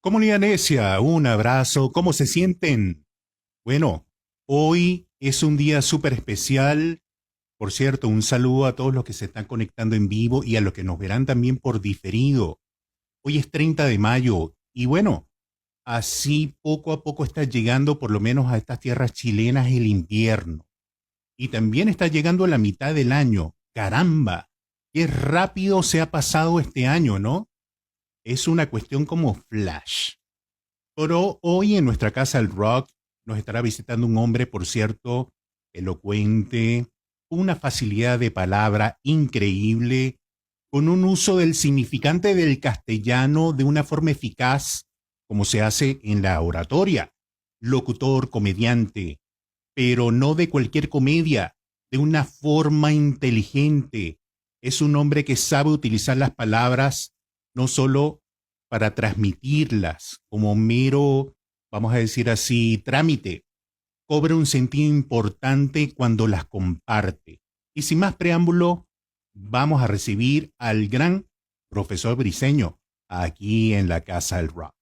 Comunidad Necia, un abrazo. ¿Cómo se sienten? Bueno, hoy es un día súper especial. Por cierto, un saludo a todos los que se están conectando en vivo y a los que nos verán también por diferido. Hoy es 30 de mayo y bueno, así poco a poco está llegando por lo menos a estas tierras chilenas el invierno. Y también está llegando a la mitad del año. Caramba, qué rápido se ha pasado este año, ¿no? Es una cuestión como flash. Pero hoy en nuestra casa el rock nos estará visitando un hombre, por cierto, elocuente, una facilidad de palabra increíble, con un uso del significante del castellano de una forma eficaz, como se hace en la oratoria. Locutor, comediante, pero no de cualquier comedia, de una forma inteligente. Es un hombre que sabe utilizar las palabras no solo para transmitirlas como mero, vamos a decir así, trámite, cobra un sentido importante cuando las comparte. Y sin más preámbulo, vamos a recibir al gran profesor Briceño aquí en la Casa del Rock.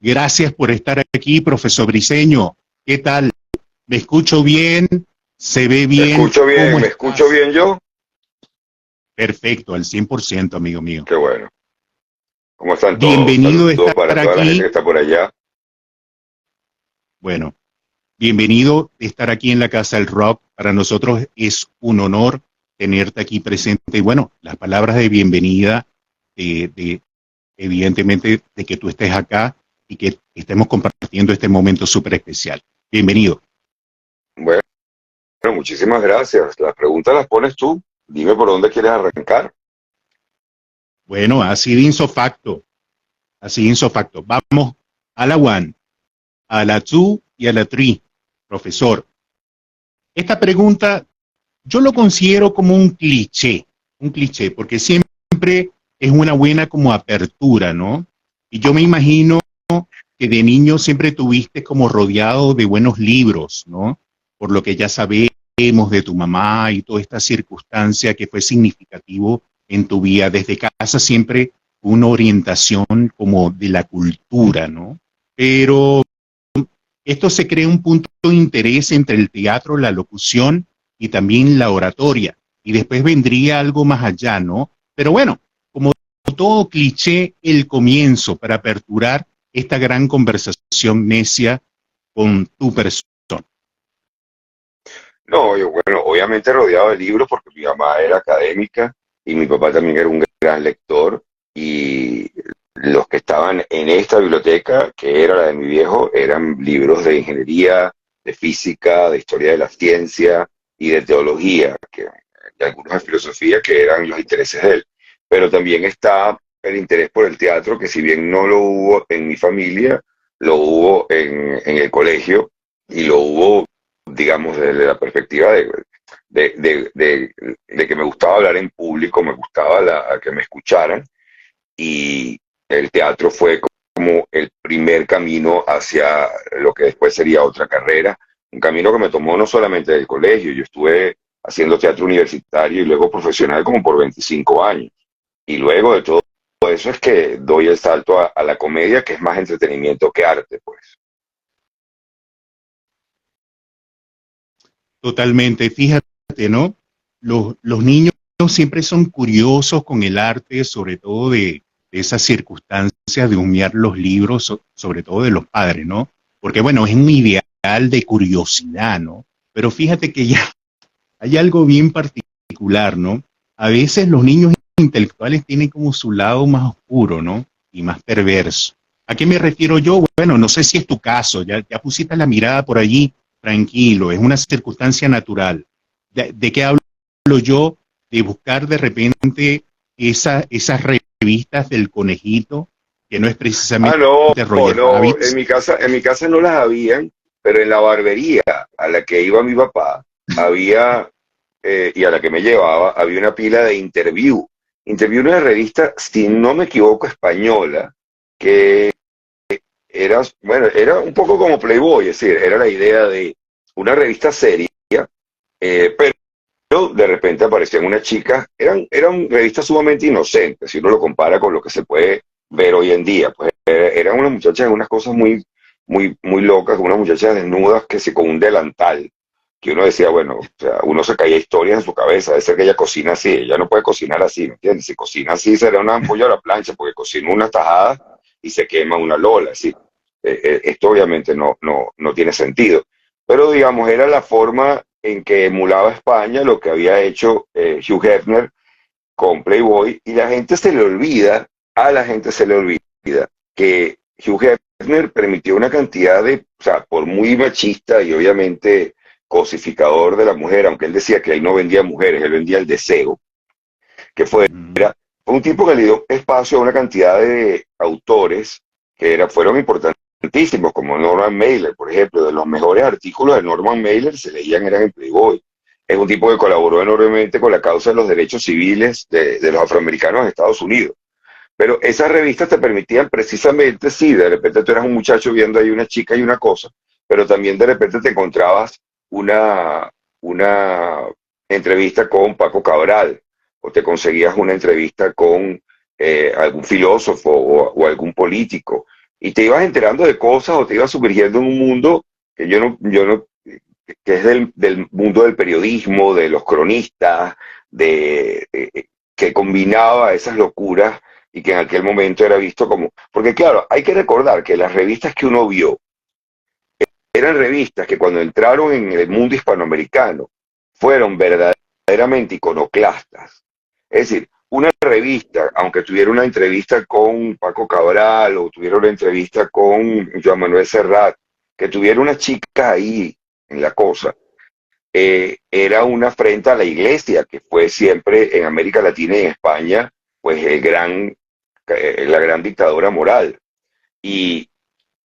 Gracias por estar aquí, profesor Briceño. ¿Qué tal? ¿Me escucho bien? ¿Se ve bien? ¿Me escucho bien yo? Perfecto, al 100%, amigo mío. Qué bueno. ¿Cómo están todos? Bienvenido a Saludos estar para toda la gente aquí. que está por allá. Bueno, bienvenido a estar aquí en la Casa del Rock. Para nosotros es un honor tenerte aquí presente. Y bueno, las palabras de bienvenida, evidentemente, de que tú estés acá y que estemos compartiendo este momento súper especial. Bienvenido. Bueno, muchísimas gracias. Las preguntas las pones tú. Dime por dónde quieres arrancar. Bueno, así de insofacto. Así de insofacto. Vamos a la one, a la two y a la three, profesor. Esta pregunta yo lo considero como un cliché, porque siempre es una buena como apertura, ¿no? Y yo me imagino que de niño siempre tuviste como rodeado de buenos libros, ¿no? Por lo que ya sabemos de tu mamá y toda esta circunstancia que fue significativo en tu vida. Desde casa siempre una orientación como de la cultura, ¿no? Pero esto se crea un punto de interés entre el teatro, la locución y también la oratoria. Y después vendría algo más allá, ¿no? Pero bueno, como todo cliché, el comienzo para aperturar esta gran conversación necia con tu persona. No, yo, bueno, obviamente rodeado de libros porque mi mamá era académica y mi papá también era un gran lector y los que estaban en esta biblioteca, que era la de mi viejo, eran libros de ingeniería, de física, de historia de la ciencia y de teología, y algunos de filosofía que eran los intereses de él. Pero también está el interés por el teatro, que si bien no lo hubo en mi familia, lo hubo en el colegio y lo hubo, digamos, desde la perspectiva de que me gustaba hablar en público, me gustaba a que me escucharan, y el teatro fue como el primer camino hacia lo que después sería otra carrera, un camino que me tomó no solamente del colegio, yo estuve haciendo teatro universitario y luego profesional como por 25 años, y luego de todo eso es que doy el salto a la comedia, que es más entretenimiento que arte, pues. Totalmente, fíjate, ¿no? Los niños siempre son curiosos con el arte, sobre todo de esas circunstancias de humear los libros, sobre todo de los padres, ¿no? Porque bueno, es un ideal de curiosidad, ¿no? Pero fíjate que ya hay algo bien particular, ¿no? A veces los niños intelectuales tienen como su lado más oscuro, ¿no? Y más perverso. ¿A qué me refiero yo? Bueno, no sé si es tu caso, ya pusiste la mirada por allí, tranquilo, es una circunstancia natural. ¿De qué hablo yo? De buscar de repente esas revistas del conejito, que no es Ah, precisamente no, Roger no, Rabbit. en mi casa no las habían, pero en la barbería a la que iba mi papá había, y a la que me llevaba, había una pila de Interview. Interview era una revista, si no me equivoco, española, que era, bueno, era un poco como Playboy, es decir, era la idea de una revista seria, pero de repente aparecían unas chicas, eran revistas sumamente inocentes, si uno lo compara con lo que se puede ver hoy en día. Pues eran unas muchachas, unas cosas muy locas, unas muchachas desnudas que se con un delantal, que uno decía, bueno, o sea, uno se caía historias en su cabeza, debe ser que ella cocina así, ella no puede cocinar así, ¿me entiendes? Si cocina así será una ampolla a la plancha, porque cocina una tajada y se quema una lola, así. Esto obviamente no tiene sentido. Pero digamos, era la forma en que emulaba España lo que había hecho Hugh Hefner con Playboy, y la gente se le olvida, a la gente se le olvida que Hugh Hefner permitió una cantidad de, o sea, por muy machista y obviamente cosificador de la mujer, aunque él decía que él no vendía mujeres, él vendía el deseo, que fue un tipo que le dio espacio a una cantidad de autores que fueron importantísimos, como Norman Mailer, por ejemplo. De los mejores artículos de Norman Mailer se leían eran en Playboy. Es un tipo que colaboró enormemente con la causa de los derechos civiles de los afroamericanos en Estados Unidos. Pero esas revistas te permitían precisamente, sí, de repente tú eras un muchacho viendo ahí una chica y una cosa, pero también de repente te encontrabas una entrevista con Paco Cabral, o te conseguías una entrevista con algún filósofo o algún político, y te ibas enterando de cosas o te ibas sumergiendo en un mundo que que es del mundo del periodismo, de los cronistas, que combinaba esas locuras y que en aquel momento era visto como... Porque claro, hay que recordar que las revistas que uno vio eran revistas que cuando entraron en el mundo hispanoamericano fueron verdaderamente iconoclastas. Es decir, una revista, aunque tuviera una entrevista con Paco Cabral o tuviera una entrevista con Joan Manuel Serrat, que tuviera una chica ahí en la cosa, era una afrenta a la iglesia, que fue siempre en América Latina y en España, pues la gran dictadura moral. Y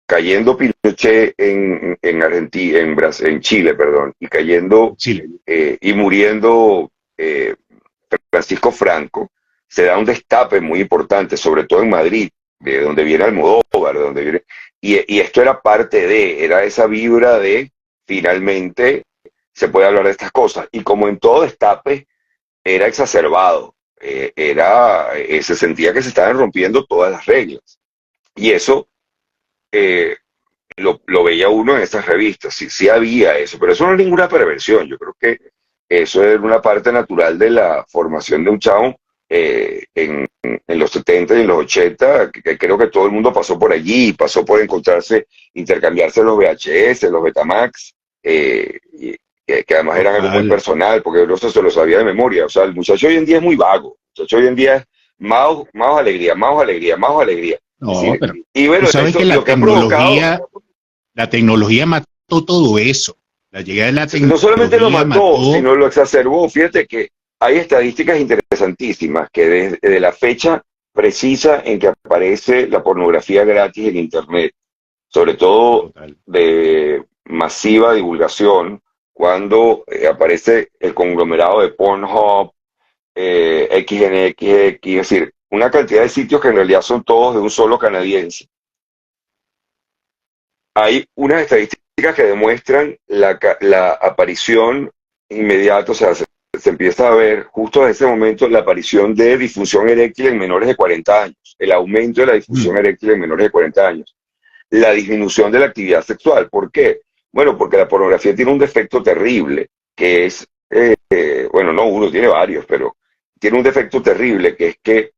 cayendo Pinochet en Argentina, en Chile, perdón, y cayendo Chile. Y muriendo Francisco Franco, se da un destape muy importante, sobre todo en Madrid, de donde viene Almodóvar, de donde viene, y esto era era esa vibra de finalmente se puede hablar de estas cosas. Y como en todo destape, era exacerbado, se sentía que se estaban rompiendo todas las reglas. Y eso eh, lo veía uno en estas revistas, sí, sí había eso, pero eso no es ninguna perversión. Yo creo que eso es una parte natural de la formación de un chavo en los 70 y en los 80, que creo que todo el mundo pasó por allí, pasó por intercambiarse los VHS, los Betamax, que además eran algo muy Total. personal, porque uno se lo sabía de memoria. O sea, el muchacho hoy en día es muy vago, el muchacho hoy en día es más alegría, más alegría, más alegría. Es No, decir, pero y tú bueno, sabes eso que lo que ha provocado, la tecnología mató todo eso. La llegada de la no solamente lo tecnología mató, mató. sino lo exacerbó. Fíjate que hay estadísticas interesantísimas que desde la fecha precisa en que aparece la pornografía gratis en Internet, sobre todo Total. de masiva divulgación, cuando aparece el conglomerado de Pornhub, XNXX, es decir, una cantidad de sitios que en realidad son todos de un solo canadiense. Hay unas estadísticas que demuestran la aparición inmediata, o sea, se empieza a ver justo en ese momento la aparición de disfunción eréctil en menores de 40 años, el aumento de la disfunción eréctil en menores de 40 años, la disminución de la actividad sexual. ¿Por qué? Bueno, porque la pornografía tiene un defecto terrible, que es, bueno, no uno, tiene varios, pero tiene un defecto terrible, que es que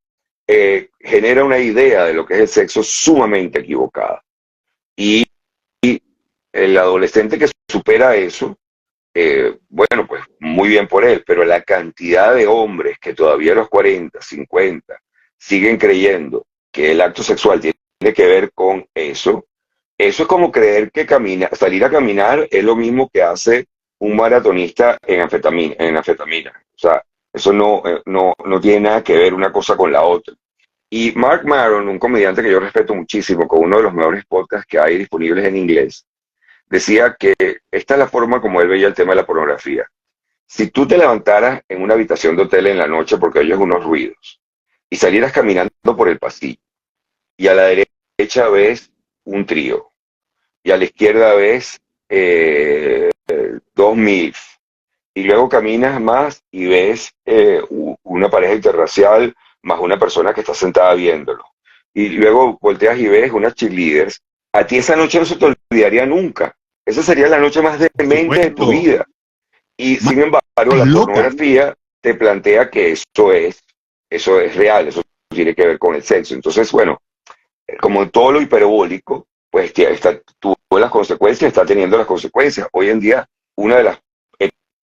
genera una idea de lo que es el sexo sumamente equivocada. Y el adolescente que supera eso, bueno, pues muy bien por él, pero la cantidad de hombres que todavía a los 40, 50 siguen creyendo que el acto sexual tiene que ver con eso es como creer que salir a caminar es lo mismo que hace un maratonista en anfetamina. O sea, eso no tiene nada que ver una cosa con la otra. Y Mark Maron, un comediante que yo respeto muchísimo, con uno de los mejores podcasts que hay disponibles en inglés, decía que esta es la forma como él veía el tema de la pornografía. Si tú te levantaras en una habitación de hotel en la noche porque oyes unos ruidos y salieras caminando por el pasillo y a la derecha ves un trío y a la izquierda ves dos MILF, y luego caminas más y ves una pareja interracial más una persona que está sentada viéndolo. Y luego volteas y ves unas cheerleaders. A ti esa noche no se te olvidaría nunca. Esa sería la noche más Por demente de tu supuesto, vida. Y más sin embargo, la loca. pornografía te plantea que eso es real, eso tiene que ver con el sexo. Entonces, bueno, como en todo lo hiperbólico, pues tuvo las consecuencias, está teniendo las consecuencias. Hoy en día, una de las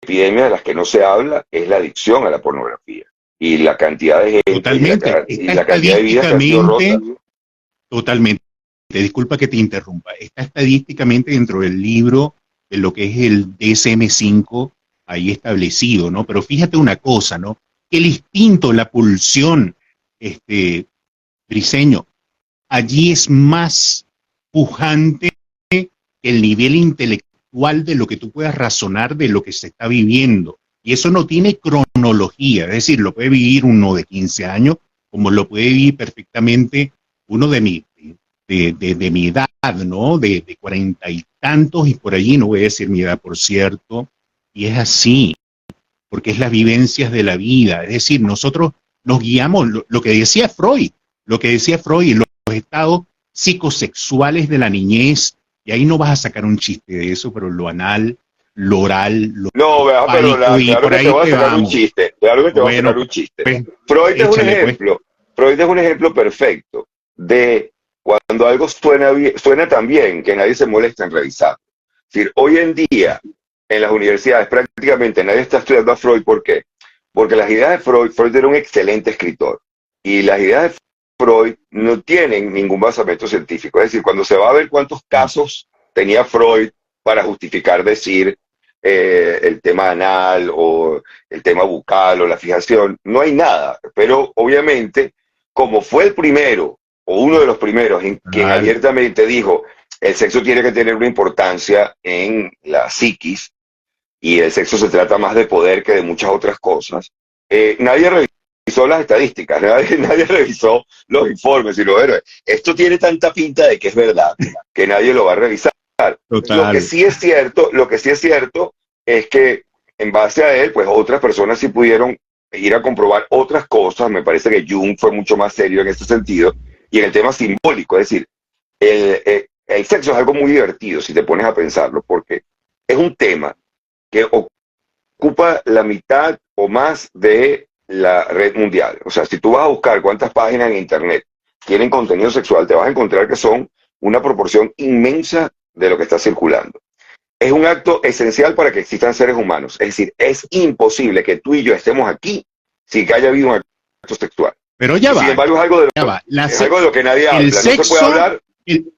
epidemias de las que no se habla es la adicción a la pornografía. Y la cantidad de gente Totalmente. y Está la cantidad de vidas que han sido rotas. totalmente, disculpa que te interrumpa, está estadísticamente dentro del libro de lo que es el DSM-5 ahí establecido, ¿no? Pero fíjate una cosa, ¿no? El instinto, la pulsión, Briseño, allí es más pujante que el nivel intelectual de lo que tú puedas razonar de lo que se está viviendo. Y eso no tiene cronología, es decir, lo puede vivir uno de 15 años, como lo puede vivir perfectamente uno de mi edad, ¿no? De 40 y tantos, y por allí, no voy a decir mi edad, por cierto, y es así, porque es las vivencias de la vida, es decir, nosotros nos guiamos, lo que decía Freud, los estados psicosexuales de la niñez, y ahí no vas a sacar un chiste de eso, pero lo anal, lo oral, lo No, vea, pero fálico, y claro por que te ahí voy a te sacar un vamos. chiste, claro que te voy a Bueno, sacar un chiste. pues, Freud es un échale pues. ejemplo, Freud es un ejemplo perfecto de cuando algo suena tan bien que nadie se molesta en revisar. Es decir, hoy en día en las universidades prácticamente nadie está estudiando a Freud. ¿Por qué? Porque las ideas de Freud era un excelente escritor, y las ideas de Freud no tienen ningún basamento científico. Es decir, cuando se va a ver cuántos casos tenía Freud para justificar decir el tema anal o el tema bucal o la fijación, no hay nada. Pero obviamente, como fue el primero o uno de los primeros en quien Claro. abiertamente dijo el sexo tiene que tener una importancia en la psiquis y el sexo se trata más de poder que de muchas otras cosas, nadie revisó las estadísticas, nadie revisó los informes, y bueno, esto tiene tanta pinta de que es verdad que nadie lo va a revisar. Lo que Total. sí es cierto, es que en base a él, pues otras personas sí pudieron ir a comprobar otras cosas. Me parece que Jung fue mucho más serio en este sentido, y en el tema simbólico, es decir, el sexo es algo muy divertido si te pones a pensarlo, porque es un tema que ocupa la mitad o más de la red mundial. O sea, si tú vas a buscar cuántas páginas en Internet tienen contenido sexual, te vas a encontrar que son una proporción inmensa de lo que está circulando. Es un acto esencial para que existan seres humanos. Es decir, es imposible que tú y yo estemos aquí sin que haya habido un acto sexual. Pero ya Y sin va, embargo, ya va. es algo de lo que nadie El habla. No se puede sexo, hablar. el,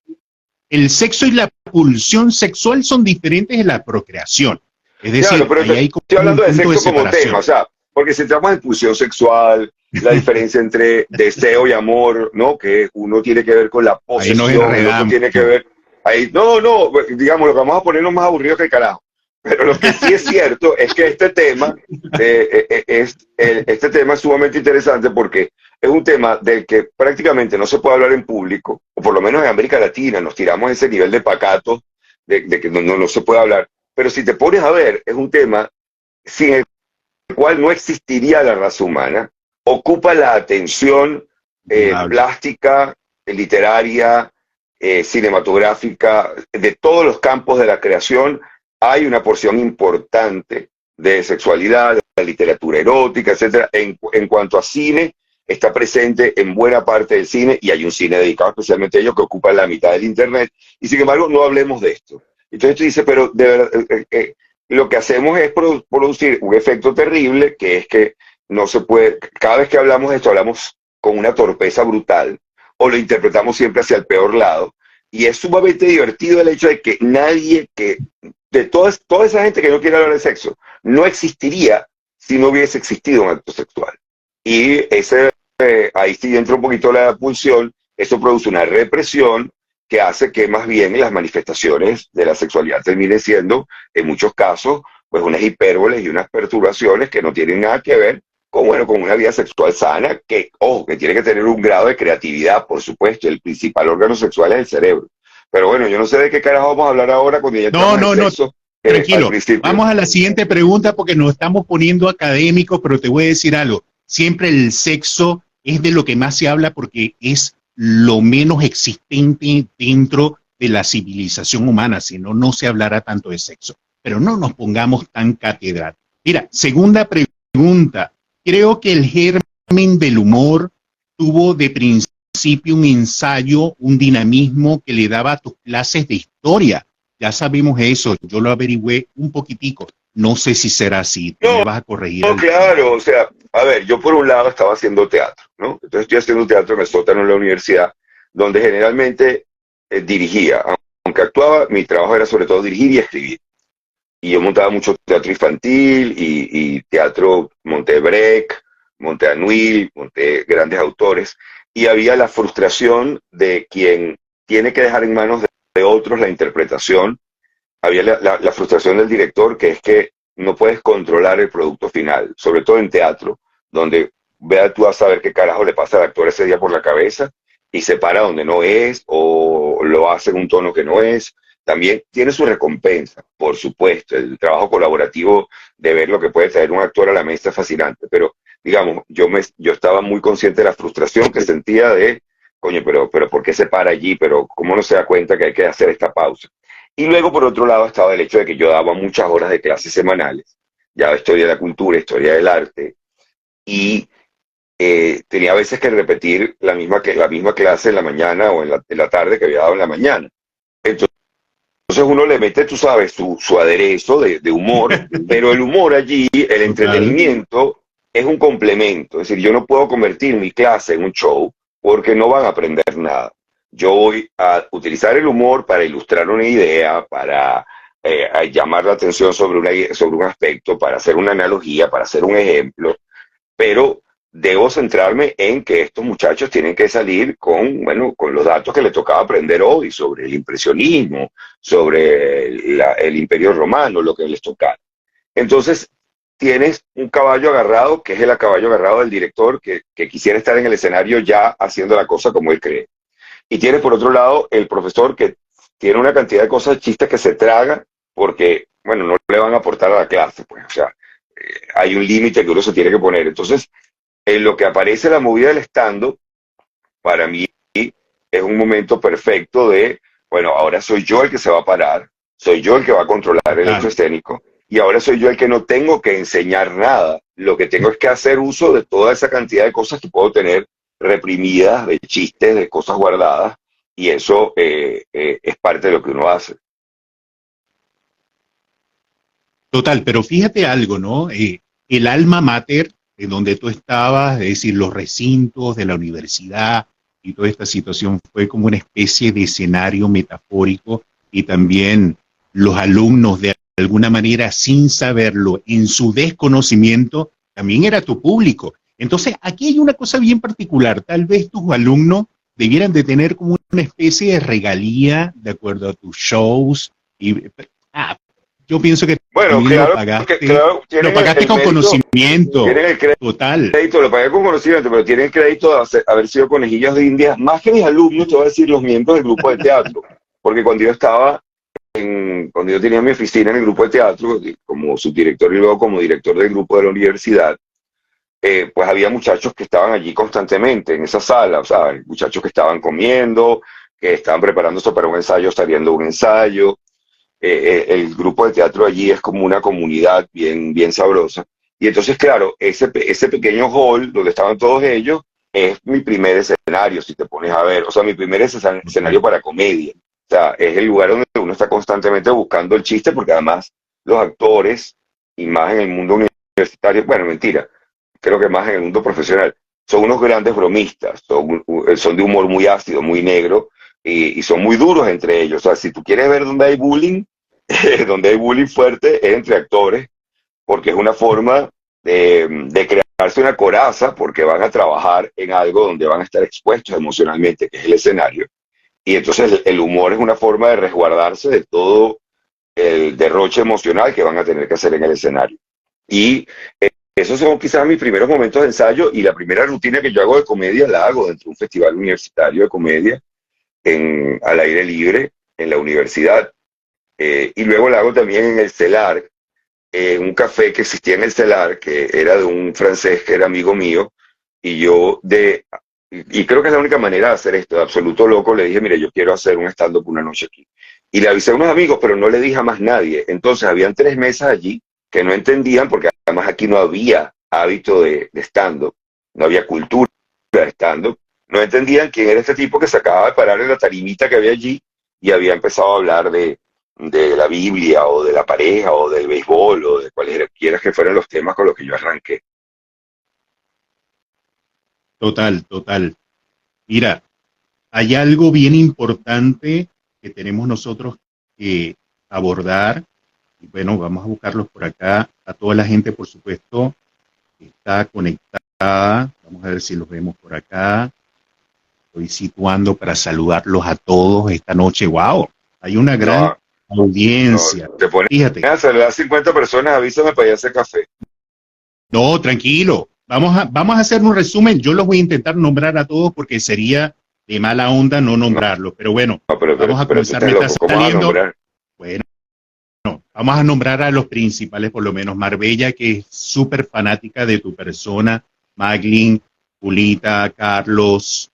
el sexo y la pulsión sexual son diferentes en la procreación. Es Claro, decir, pero ahí te hay estoy como un hablando de punto de sexo como tema, separación. o sea, porque si entramos en pulsión sexual, la diferencia entre deseo y amor, ¿no? Que uno tiene que ver con la Ahí nos posesión, el otro enredamos. tiene que ver. Ahí, no, digamos, lo que vamos a ponernos más aburridos que el carajo. Pero lo que sí es cierto es que este tema es sumamente interesante, porque es un tema del que prácticamente no se puede hablar en público, o por lo menos en América Latina nos tiramos ese nivel de pacato de que no se puede hablar. Pero si te pones a ver, es un tema sin el cual no existiría la raza humana. Ocupa la atención Indudable. plástica, literaria, cinematográfica, de todos los campos de la creación. Hay una porción importante de sexualidad, de la literatura erótica, etcétera. En cuanto a cine, está presente en buena parte del cine, y hay un cine dedicado especialmente a ello que ocupa la mitad del Internet. Y sin embargo, no hablemos de esto. Entonces tú dices, pero de verdad, lo que hacemos es producir un efecto terrible, que es que no se puede, cada vez que hablamos de esto, hablamos con una torpeza brutal, o lo interpretamos siempre hacia el peor lado, y es sumamente divertido el hecho de que nadie, de toda esa gente que no quiere hablar de sexo, no existiría si no hubiese existido un acto sexual. Y ahí sí entra un poquito la pulsión, eso produce una represión que hace que más bien las manifestaciones de la sexualidad terminen siendo, en muchos casos, pues unas hipérboles y unas perturbaciones que no tienen nada que ver con una vida sexual sana, que tiene que tener un grado de creatividad, por supuesto. El principal órgano sexual es el cerebro. Pero bueno, yo no sé de qué carajo vamos a hablar ahora cuando ya No, entramos en no, no. sexo, al tranquilo. principio. Vamos a la siguiente pregunta porque nos estamos poniendo académicos, pero te voy a decir algo. Siempre el sexo es de lo que más se habla porque es lo menos existente dentro de la civilización humana, si no, no se hablará tanto de sexo. Pero no nos pongamos tan catedral. Mira, segunda pregunta. Creo que el germen del humor tuvo de principio un ensayo, un dinamismo que le daba a tus clases de historia. Ya sabemos eso, yo lo averigüé un poquitico. No sé si será así, tú me No, vas a corregir no, al final. claro, o sea, a ver, yo por un lado estaba haciendo teatro, ¿no? Entonces estoy haciendo teatro en el sótano de la universidad, donde generalmente dirigía, aunque actuaba, mi trabajo era sobre todo dirigir y escribir. Y yo montaba mucho teatro infantil y teatro, monté Brecht, monté Anuil, monté grandes autores, y había la frustración de quien tiene que dejar en manos de otros la interpretación, había la frustración del director, que es que no puedes controlar el producto final, sobre todo en teatro, donde vea tú a saber qué carajo le pasa al actor ese día por la cabeza y se para donde no es o lo hace en un tono que no es. También tiene su recompensa, por supuesto. El trabajo colaborativo de ver lo que puede traer un actor a la mesa es fascinante, pero digamos, yo estaba muy consciente de la frustración que sentía de, coño, pero ¿por qué se para allí? Pero ¿cómo no se da cuenta que hay que hacer esta pausa? Y luego, por otro lado, estaba el hecho de que yo daba muchas horas de clases semanales, ya historia de la cultura, historia del arte, y tenía a veces que repetir la misma clase en la mañana o en la tarde que había dado en la mañana. Entonces uno le mete, tú sabes, su aderezo de humor, pero el humor allí, el Total. entretenimiento, es un complemento. Es decir, yo no puedo convertir mi clase en un show porque no van a aprender nada. Yo voy a utilizar el humor para ilustrar una idea, para a llamar la atención sobre un aspecto, para hacer una analogía, para hacer un ejemplo, pero debo centrarme en que estos muchachos tienen que salir con, bueno, con los datos que les tocaba aprender hoy sobre el impresionismo, sobre el Imperio Romano, lo que les tocaba. Entonces, tienes un caballo agarrado, que es el caballo agarrado del director, que quisiera estar en el escenario ya haciendo la cosa como él cree. Y tienes por otro lado el profesor que tiene una cantidad de cosas chistes que se traga porque, bueno, no le van a aportar a la clase, pues, o sea, hay un límite que uno se tiene que poner. Entonces, en lo que aparece la movida del stand-up, para mí es un momento perfecto de, bueno, ahora soy yo el que se va a parar, soy yo el que va a controlar el hecho Total. escénico, y ahora soy yo el que no tengo que enseñar nada, lo que tengo es que hacer uso de toda esa cantidad de cosas que puedo tener reprimidas, de chistes, de cosas guardadas, y eso es parte de lo que uno hace. Total, pero fíjate algo, ¿no? El alma mater, en donde tú estabas, es decir, los recintos de la universidad y toda esta situación fue como una especie de escenario metafórico y también los alumnos de alguna manera sin saberlo, en su desconocimiento, también era tu público. Entonces, aquí hay una cosa bien particular, tal vez tus alumnos debieran de tener como una especie de regalía de acuerdo a tus shows y ah, yo pienso que Bueno, también claro, lo tienen pagaste el con mérito, conocimiento, tienen el total. crédito, lo pagué con conocimiento, pero tienen crédito de haber sido conejillos de Indias, más que mis alumnos, te voy a decir, los miembros del grupo de teatro. Porque cuando yo tenía mi oficina en el grupo de teatro, como subdirector y luego como director del grupo de la universidad, pues había muchachos que estaban allí constantemente en esa sala, o sea, muchachos que estaban comiendo, que estaban preparándose para un ensayo, saliendo un ensayo. El grupo de teatro allí es como una comunidad bien, bien sabrosa. Y entonces, claro, ese pequeño hall donde estaban todos ellos es mi primer escenario, si te pones a ver, o sea, mi primer escenario Total. para comedia. O sea, es el lugar donde uno está constantemente buscando el chiste, porque además los actores, y más en el mundo universitario, bueno, mentira, creo que más en el mundo profesional, son unos grandes bromistas, son de humor muy ácido, muy negro, y son muy duros entre ellos. O sea, si tú quieres ver dónde hay bullying, donde hay bullying fuerte es entre actores, porque es una forma de crearse una coraza, porque van a trabajar en algo donde van a estar expuestos emocionalmente, que es el escenario. Y entonces el humor es una forma de resguardarse de todo el derroche emocional que van a tener que hacer en el escenario. Y esos son quizás mis primeros momentos de ensayo, y la primera rutina que yo hago de comedia la hago dentro de un festival universitario de comedia al aire libre en la universidad. Y luego la hago también en el Celar, un café que existía en el Celar, que era de un francés que era amigo mío, y y creo que es la única manera de hacer esto, de absoluto loco, le dije, mire, yo quiero hacer un stand-up una noche aquí. Y le avisé a unos amigos, pero no le dije a más nadie. Entonces habían 3 mesas allí que no entendían, porque además aquí no había hábito de stand-up, no había cultura de stand-up, no entendían quién era este tipo que se acababa de parar en la tarimita que había allí y había empezado a hablar de la Biblia o de la pareja o del béisbol o de cualquiera que fueran los temas con los que yo arranqué. Total, total. Mira, hay algo bien importante que tenemos nosotros que abordar. Y bueno, vamos a buscarlos por acá. A toda la gente, por supuesto, que está conectada. Vamos a ver si los vemos por acá. Estoy situando para saludarlos a todos esta noche. ¡Wow! Hay una gran No, no, audiencia. te pones Fíjate. a saludar a 50 personas, avísame para ir a hacer café. No, tranquilo. Vamos a hacer un resumen. Yo los voy a intentar nombrar a todos porque sería de mala onda no No, nombrarlos. Pero bueno, no, vamos a pero tú comenzar. estás Me está loco, ¿cómo vas a saliendo. nombrar? Bueno, vamos a nombrar a los principales, por lo menos. Marbella, que es súper fanática de tu persona. Maglin, Julita, Carlos,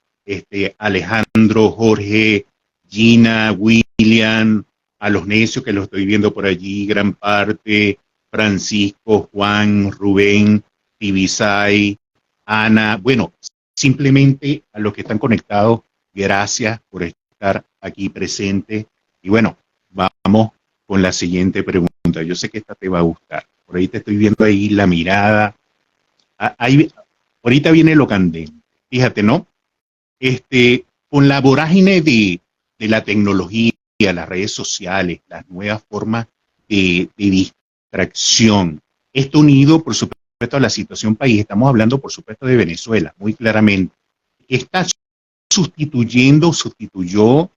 Alejandro, Jorge, Gina, William, a los necios que los estoy viendo por allí, gran parte, Francisco, Juan, Rubén, Tibisay, Ana. Bueno, simplemente a los que están conectados, gracias por estar aquí presente. Y bueno, vamos con la siguiente pregunta. Yo sé que esta te va a gustar. Por ahí te estoy viendo ahí la mirada. Ahí, ahorita viene lo candente. Fíjate, ¿no? Con la vorágine de la tecnología, las redes sociales, las nuevas formas de distracción, esto unido, por supuesto, a la situación país, estamos hablando, por supuesto, de Venezuela, muy claramente, que está sustituyó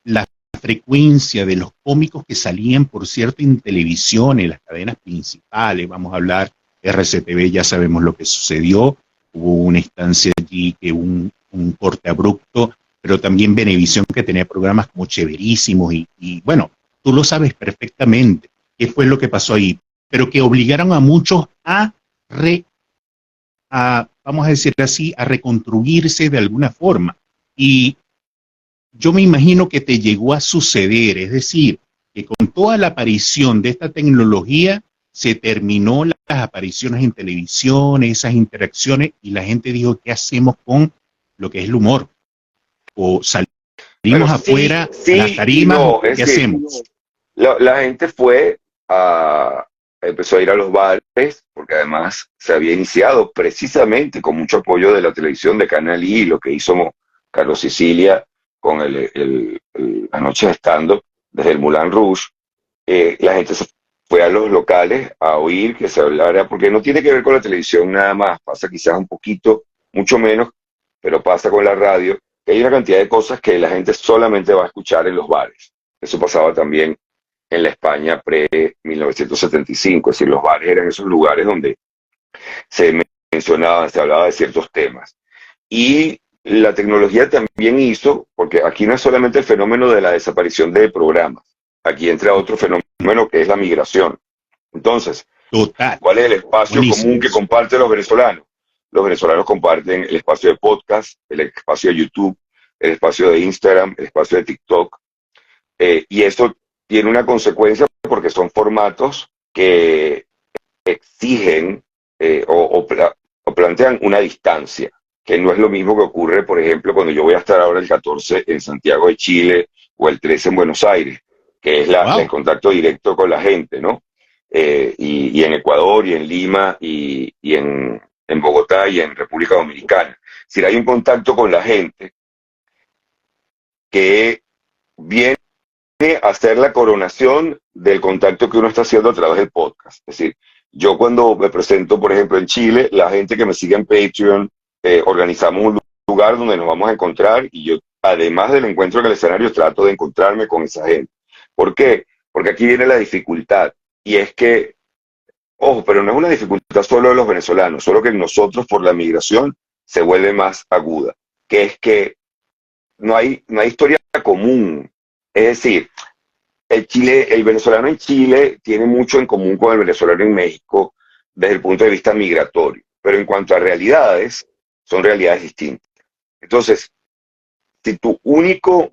la frecuencia de los cómicos que salían, por cierto, en televisión, en las cadenas principales, vamos a hablar, RCTV, ya sabemos lo que sucedió, hubo una instancia allí que un corte abrupto, pero también Venevisión que tenía programas como chéverísimos y bueno, tú lo sabes perfectamente qué fue lo que pasó ahí, pero que obligaron a muchos vamos a decir así, a reconstruirse de alguna forma. Y yo me imagino que te llegó a suceder, es decir, que con toda la aparición de esta tecnología se terminó las apariciones en televisión, esas interacciones, y la gente dijo, ¿qué hacemos con lo que es el humor? O Bueno, salimos sí, afuera a las sí y tarimas, no. o Es qué decir, hacemos. la gente empezó a ir a los bares, porque además se había iniciado precisamente con mucho apoyo de la televisión de Canal I, lo que hizo Carlos Sicilia con la noche de stand-up desde el Moulin Rouge. La gente se fue a los locales a oír que se hablara, porque no tiene que ver con la televisión nada más, pasa quizás un poquito, mucho menos, pero pasa con la radio, que hay una cantidad de cosas que la gente solamente va a escuchar en los bares. Eso pasaba también en la España pre-1975, es decir, los bares eran esos lugares donde se mencionaban, se hablaba de ciertos temas. Y la tecnología también hizo, porque aquí no es solamente el fenómeno de la desaparición de programas, aquí entra otro fenómeno que es la migración. Entonces, Total, ¿cuál es el espacio buenísimo común que eso. comparten los venezolanos? Los venezolanos comparten el espacio de podcast, el espacio de YouTube, el espacio de Instagram, el espacio de TikTok, y eso tiene una consecuencia porque son formatos que exigen o plantean una distancia, que no es lo mismo que ocurre, por ejemplo, cuando yo voy a estar ahora el 14 en Santiago de Chile o el 13 en Buenos Aires, que es el Wow. contacto directo con la gente, ¿no? Y en Ecuador y en Lima y en Bogotá y en República Dominicana. Si hay un contacto con la gente que viene hacer la coronación del contacto que uno está haciendo a través del podcast. Es decir, yo cuando me presento, por ejemplo, en Chile, la gente que me sigue en Patreon, organizamos un lugar donde nos vamos a encontrar y yo, además del encuentro en el escenario, trato de encontrarme con esa gente. ¿Por qué? Porque aquí viene la dificultad y es que, ojo, pero no es una dificultad solo de los venezolanos, solo que en nosotros por la migración se vuelve más aguda, que es que no hay historia común. Es decir, el venezolano en Chile tiene mucho en común con el venezolano en México desde el punto de vista migratorio, pero en cuanto a realidades, son realidades distintas. Entonces, si tu único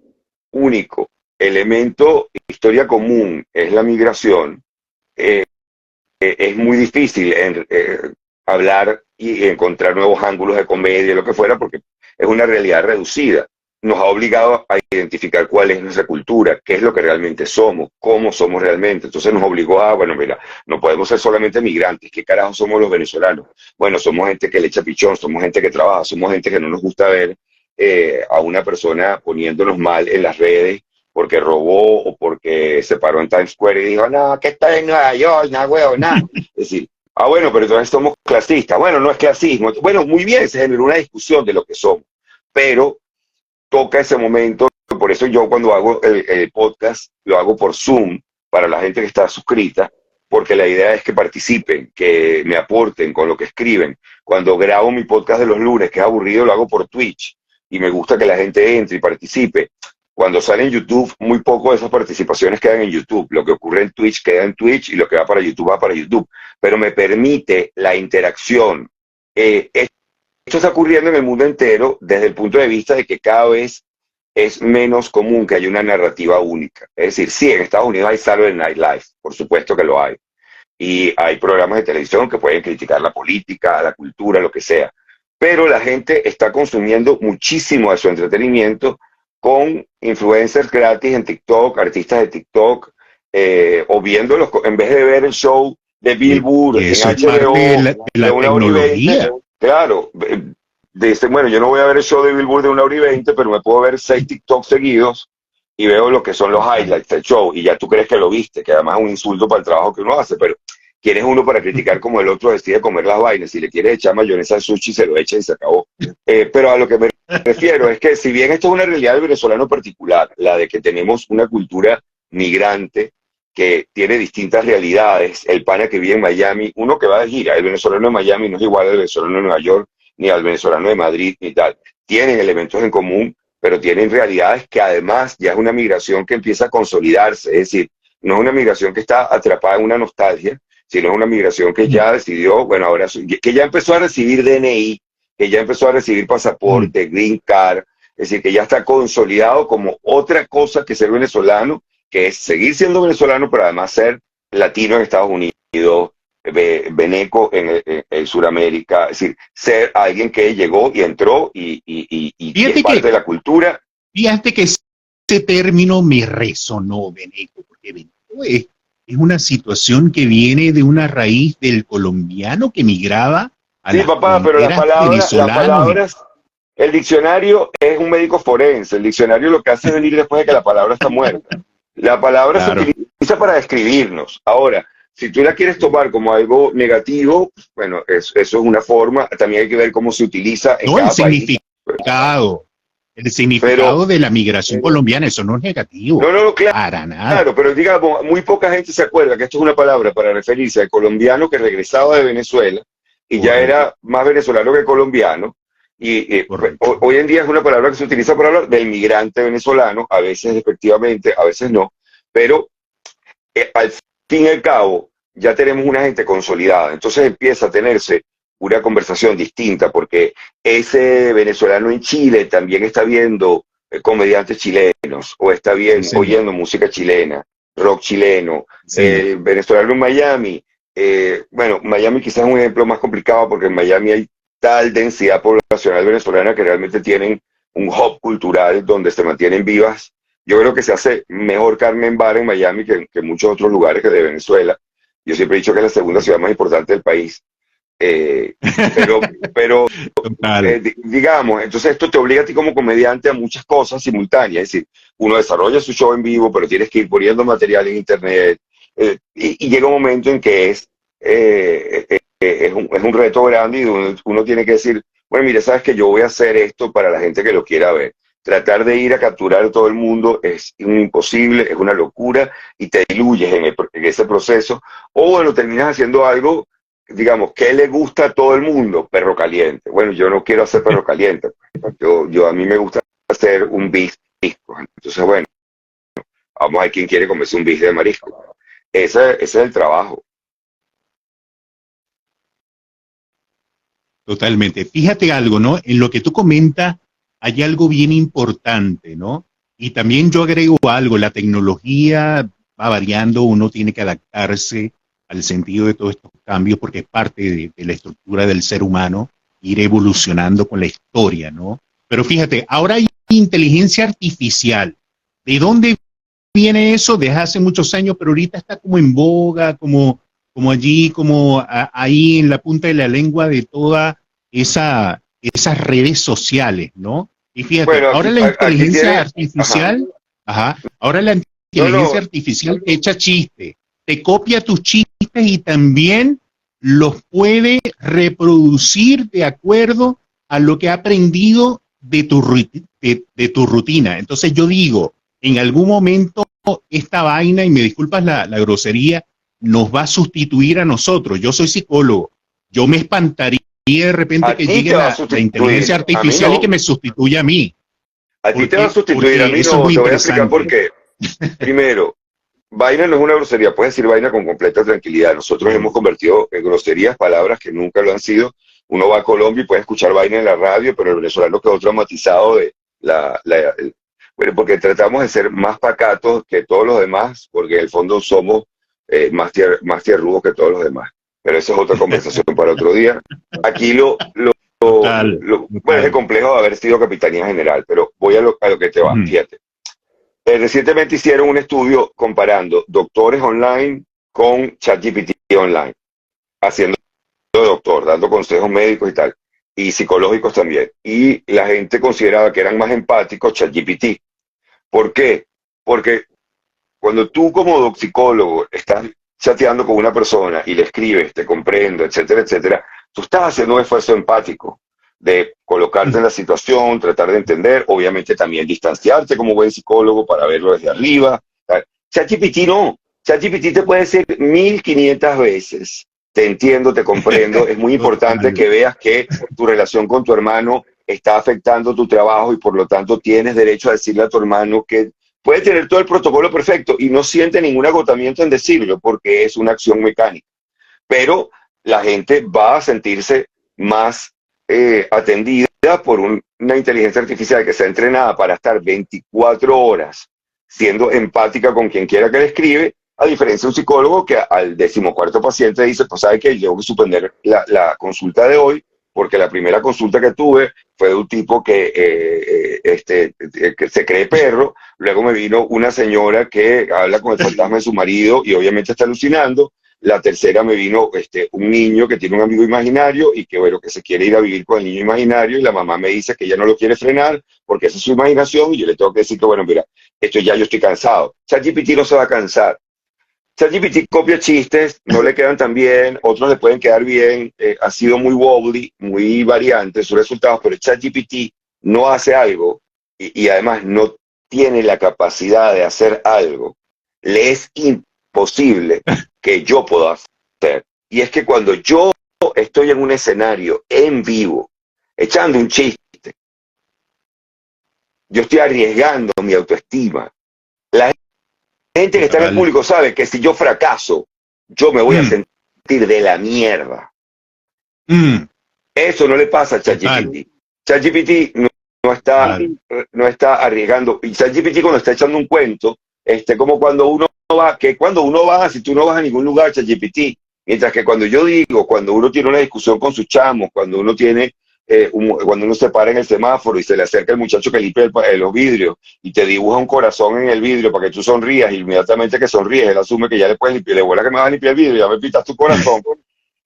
elemento de historia común es la migración, eh, es muy difícil hablar y encontrar nuevos ángulos de comedia, lo que fuera, porque es una realidad reducida. Nos ha obligado a identificar cuál es nuestra cultura, qué es lo que realmente somos, cómo somos realmente. Entonces nos obligó a, bueno, mira, no podemos ser solamente migrantes. ¿Qué carajo somos los venezolanos? Bueno, somos gente que le echa pichón, somos gente que trabaja, somos gente que no nos gusta ver a una persona poniéndonos mal en las redes porque robó o porque se paró en Times Square y dijo, no, que está en Nueva York, no, huevo, nada. Es decir, bueno, pero entonces somos clasistas. Bueno, no es clasismo. Bueno, muy bien, se generó una discusión de lo que somos, pero toca ese momento. Por eso yo cuando hago el podcast lo hago por Zoom para la gente que está suscrita, porque la idea es que participen, que me aporten con lo que escriben. Cuando grabo mi podcast de los lunes, que es aburrido, lo hago por Twitch y me gusta que la gente entre y participe. Cuando sale en YouTube, muy poco de esas participaciones quedan en YouTube. Lo que ocurre en Twitch queda en Twitch y lo que va para YouTube va para YouTube. Pero me permite la interacción. Esto está ocurriendo en el mundo entero desde el punto de vista de que cada vez es menos común que haya una narrativa única. Es decir, sí, en Estados Unidos hay Saturday Night Live, por supuesto que lo hay. Y hay programas de televisión que pueden criticar la política, la cultura, lo que sea. Pero la gente está consumiendo muchísimo de su entretenimiento con influencers gratis en TikTok, artistas de TikTok, o viéndolos, en vez de ver el show de Billboard Y en eso es HBO, parte de la una hora y tecnología. 20, claro, dice, bueno, yo no voy a ver el show de Billboard de una hora y 20, pero me puedo ver 6 TikTok seguidos y veo lo que son los highlights del show, y ya tú crees que lo viste, que además es un insulto para el trabajo que uno hace, pero ¿quién es uno para criticar como el otro decide comer las vainas? Si le quiere echar mayonesa al sushi, se lo echa y se acabó. Pero a lo que me refiero es que si bien esto es una realidad del venezolano particular, la de que tenemos una cultura migrante que tiene distintas realidades, el pana que vive en Miami, uno que va de gira, el venezolano de Miami no es igual al venezolano de Nueva York, ni al venezolano de Madrid, ni tal. Tienen elementos en común, pero tienen realidades que además ya es una migración que empieza a consolidarse, es decir, no es una migración que está atrapada en una nostalgia, sino es una migración que ya decidió, bueno, ahora que ya empezó a recibir DNI, que ya empezó a recibir pasaporte, green card, es decir, que ya está consolidado como otra cosa que ser venezolano, que es seguir siendo venezolano, pero además ser latino en Estados Unidos, veneco en Sudamérica, es decir, ser alguien que llegó y entró y es parte de la cultura. Fíjate que ese término me resonó, Beneco, porque Beneco es una situación que viene de una raíz del colombiano que migraba a Sí, las papá, pero fronteras las venezolanas. palabras, el diccionario es un médico forense, el diccionario lo que hace es venir después de que la palabra está muerta. La palabra se Claro. utiliza para describirnos. Ahora, si tú la quieres tomar como algo negativo, bueno, eso es una forma, también hay que ver cómo se utiliza en No, cada país. el significado Pero, de la migración colombiana, eso no es negativo, no, claro. para nada. Claro, pero digamos, muy poca gente se acuerda que esto es una palabra para referirse al colombiano que regresaba de Venezuela y ya Correcto. era más venezolano que colombiano. Y Correcto. hoy en día es una palabra que se utiliza para hablar del migrante venezolano, a veces efectivamente, a veces no, pero al fin y al cabo ya tenemos una gente consolidada. Entonces empieza a tenerse una conversación distinta, porque ese venezolano en Chile también está viendo comediantes chilenos, o está bien Sí, oyendo música chilena, rock chileno. sí. Venezolano en Miami, bueno, Miami quizás es un ejemplo más complicado, porque en Miami hay tal densidad poblacional venezolana que realmente tienen un hub cultural donde se mantienen vivas. Yo creo que se hace mejor carne en bar en Miami que en muchos otros lugares que de Venezuela. Yo siempre he dicho que es la segunda ciudad más importante del país. Eh, pero, pero Total. digamos, entonces esto te obliga a ti como comediante a muchas cosas simultáneas. Es decir, uno desarrolla su show en vivo, pero tienes que ir poniendo material en internet. Y llega un momento en que es un reto grande y uno tiene que decir, bueno, mire, sabes que yo voy a hacer esto para la gente que lo quiera ver. Tratar de ir a capturar a todo el mundo es un imposible, es una locura, y te diluyes en ese proceso. O bueno, terminas haciendo algo, digamos, que le gusta a todo el mundo, perro caliente. Bueno, yo no quiero hacer perro caliente. A mí me gusta hacer un disco. Entonces, bueno, Vamos a ver quién quiere comerse un bife de marisco. Ese es el trabajo. Totalmente. Fíjate algo, ¿no? En lo que tú comentas hay algo bien importante, ¿no? Y también yo agrego algo, la tecnología va variando, uno tiene que adaptarse al sentido de todos estos cambios porque es parte de la estructura del ser humano, ir evolucionando con la historia, ¿no? Pero fíjate, ahora hay inteligencia artificial. ¿De dónde viene eso? Desde hace muchos años, pero ahorita está como en boga, como allí, ahí en la punta de la lengua de todas esas redes sociales, ¿no? Y fíjate, Bueno, ahora la aquí inteligencia tiene, ajá, artificial, ajá, ahora la no, inteligencia no, artificial te echa chistes, te copia tus chistes y también los puede reproducir de acuerdo a lo que ha aprendido de tu rutina. Entonces yo digo, en algún momento esta vaina, y me disculpas la grosería, nos va a sustituir a nosotros. Yo soy psicólogo, yo me espantaría de repente a que ti llegue te va a la inteligencia sustituir, a mí artificial y que no. me sustituya a mí, A ti te va a sustituir, a porque mí eso es no. muy Te voy a explicar por interesante. qué. Primero, vaina no es una grosería, puedes decir vaina con completa tranquilidad. Nosotros hemos convertido en groserías palabras que nunca lo han sido. Uno va a Colombia y puede escuchar vaina en la radio, pero el venezolano quedó traumatizado de bueno, porque tratamos de ser más pacatos que todos los demás, porque en el fondo somos más tierrudos que todos los demás. Pero esa es otra conversación para otro día. Aquí Total, bueno, es el total. complejo de haber sido capitanía general, pero voy a lo que te va. Ujú. Fíjate. Recientemente hicieron un estudio comparando doctores online con ChatGPT online, haciendo de doctor, dando consejos médicos y tal, y psicológicos también. Y la gente consideraba que eran más empáticos ChatGPT. ¿Por qué? Porque cuando tú como psicólogo estás chateando con una persona y le escribes, te comprendo, etcétera, etcétera, tú estás haciendo un esfuerzo empático de colocarte en la situación, tratar de entender, obviamente también distanciarte como buen psicólogo para verlo desde arriba. ChatGPT no. ChatGPT te puede decir 1500 veces. Te entiendo, te comprendo. Es muy importante Total. que veas que tu relación con tu hermano está afectando tu trabajo y por lo tanto tienes derecho a decirle a tu hermano que puede tener todo el protocolo perfecto y no siente ningún agotamiento en decirlo porque es una acción mecánica. Pero la gente va a sentirse más atendida por una inteligencia artificial que sea entrenada para estar 24 horas siendo empática con quien quiera que le escribe, a diferencia de un psicólogo que al 14º paciente dice, pues sabe que tengo que suspender la consulta de hoy porque la primera consulta que tuve fue de un tipo que se cree perro, luego me vino una señora que habla con el fantasma de su marido y obviamente está alucinando, la tercera me vino un niño que tiene un amigo imaginario y que bueno, que se quiere ir a vivir con el niño imaginario y la mamá me dice que ella no lo quiere frenar porque esa es su imaginación y yo le tengo que decir que bueno, mira, esto ya yo estoy cansado. ChatGPT no se va a cansar. ChatGPT copia chistes, no le quedan tan bien, otros le pueden quedar bien, ha sido muy wobbly, muy variante sus resultados, pero ChatGPT no hace algo y además no tiene la capacidad de hacer algo. Le es imposible que yo pueda hacer. Y es que cuando yo estoy en un escenario en vivo, echando un chiste, yo estoy arriesgando mi autoestima. La gente que está en el Total. público sabe que si yo fracaso, yo me voy a Mm, sentir de la mierda. mm, Eso no le pasa a total. ChatGPT. ChatGPT no está, Total. no está arriesgando. Y ChatGPT cuando está echando un cuento, como cuando uno va, que cuando uno va, si tú no vas a ningún lugar, ChatGPT. Mientras que cuando yo digo, cuando uno tiene una discusión con sus chamos, cuando uno tiene, cuando uno se para en el semáforo y se le acerca el muchacho que limpia los vidrios y te dibuja un corazón en el vidrio para que tú sonrías y inmediatamente que sonríes, él asume que ya le puedes limpiar, le vuela que me vas a limpiar el vidrio, ya me pintas tu corazón.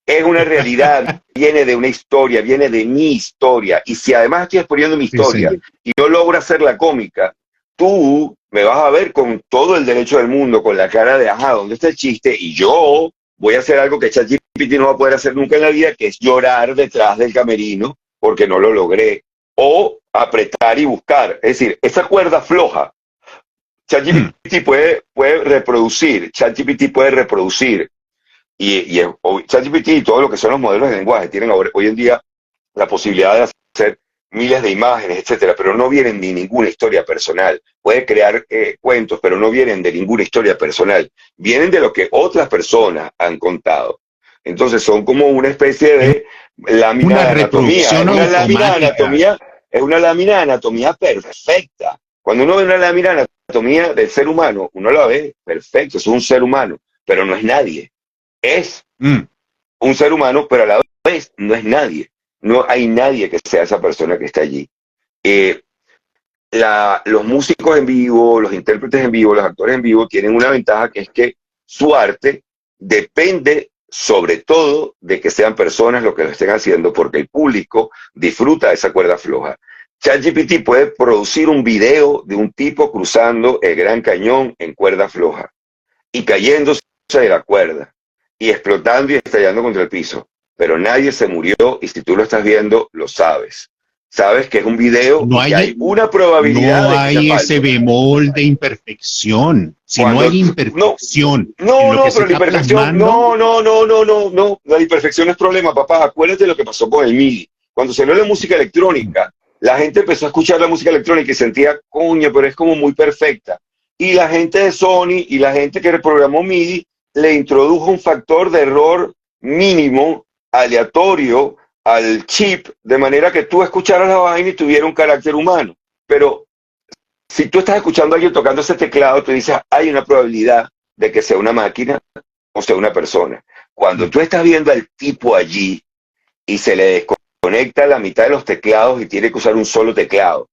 Es una realidad, viene de una historia, viene de mi historia. Y si además estoy exponiendo mi Sí, historia señor. y yo logro hacerla cómica, tú me vas a ver con todo el derecho del mundo, con la cara de, ajá, ¿dónde está el chiste? Y yo voy a hacer algo que ChatGPT no va a poder hacer nunca en la vida, que es llorar detrás del camerino porque no lo logré. O apretar y buscar. Es decir, esa cuerda floja, Mm, ChatGPT puede reproducir, ChatGPT puede reproducir ChatGPT y todo lo que son los modelos de lenguaje tienen hoy en día la posibilidad de hacer miles de imágenes, etcétera, pero no vienen de ninguna historia personal. Puede crear cuentos, pero no vienen de ninguna historia personal. Vienen de lo que otras personas han contado. Entonces son como una especie Es de lámina una de anatomía. reproducción automática. Es una lámina de anatomía perfecta. Cuando uno ve una lámina de anatomía del ser humano, uno la ve perfecto, es un ser humano, pero no es nadie. Es Mm. un ser humano, pero a la vez no es nadie. No hay nadie que sea esa persona que está allí. Eh, los músicos en vivo, los intérpretes en vivo, los actores en vivo tienen una ventaja que es que su arte depende sobre todo de que sean personas lo que lo estén haciendo, porque el público disfruta de esa cuerda floja. ChatGPT puede producir un video de un tipo cruzando el Gran Cañón en cuerda floja y cayéndose de la cuerda y explotando y estallando contra el piso, pero nadie se murió y si tú lo estás viendo, lo sabes. Sabes que es un video No y que hay hay, una probabilidad no de que sea hay ese falso. bemol de imperfección. Si no Cuando hay no, imperfección en no, lo que no, se pero la está imperfección, plasmando, no, la imperfección es problema, papá. Acuérdate de lo que pasó con el MIDI. Cuando salió la música electrónica, la gente empezó a escuchar la música electrónica y sentía, coño, pero es como muy perfecta. Y la gente de Sony y la gente que reprogramó MIDI le introdujo un factor de error mínimo, aleatorio, al chip, de manera que tú escucharas la vaina y tuviera un carácter humano. Pero si tú estás escuchando a alguien tocando ese teclado, tú dices, hay una probabilidad de que sea una máquina o sea una persona. Cuando tú estás viendo al tipo allí y se le desconecta la mitad de los teclados y tiene que usar un solo teclado,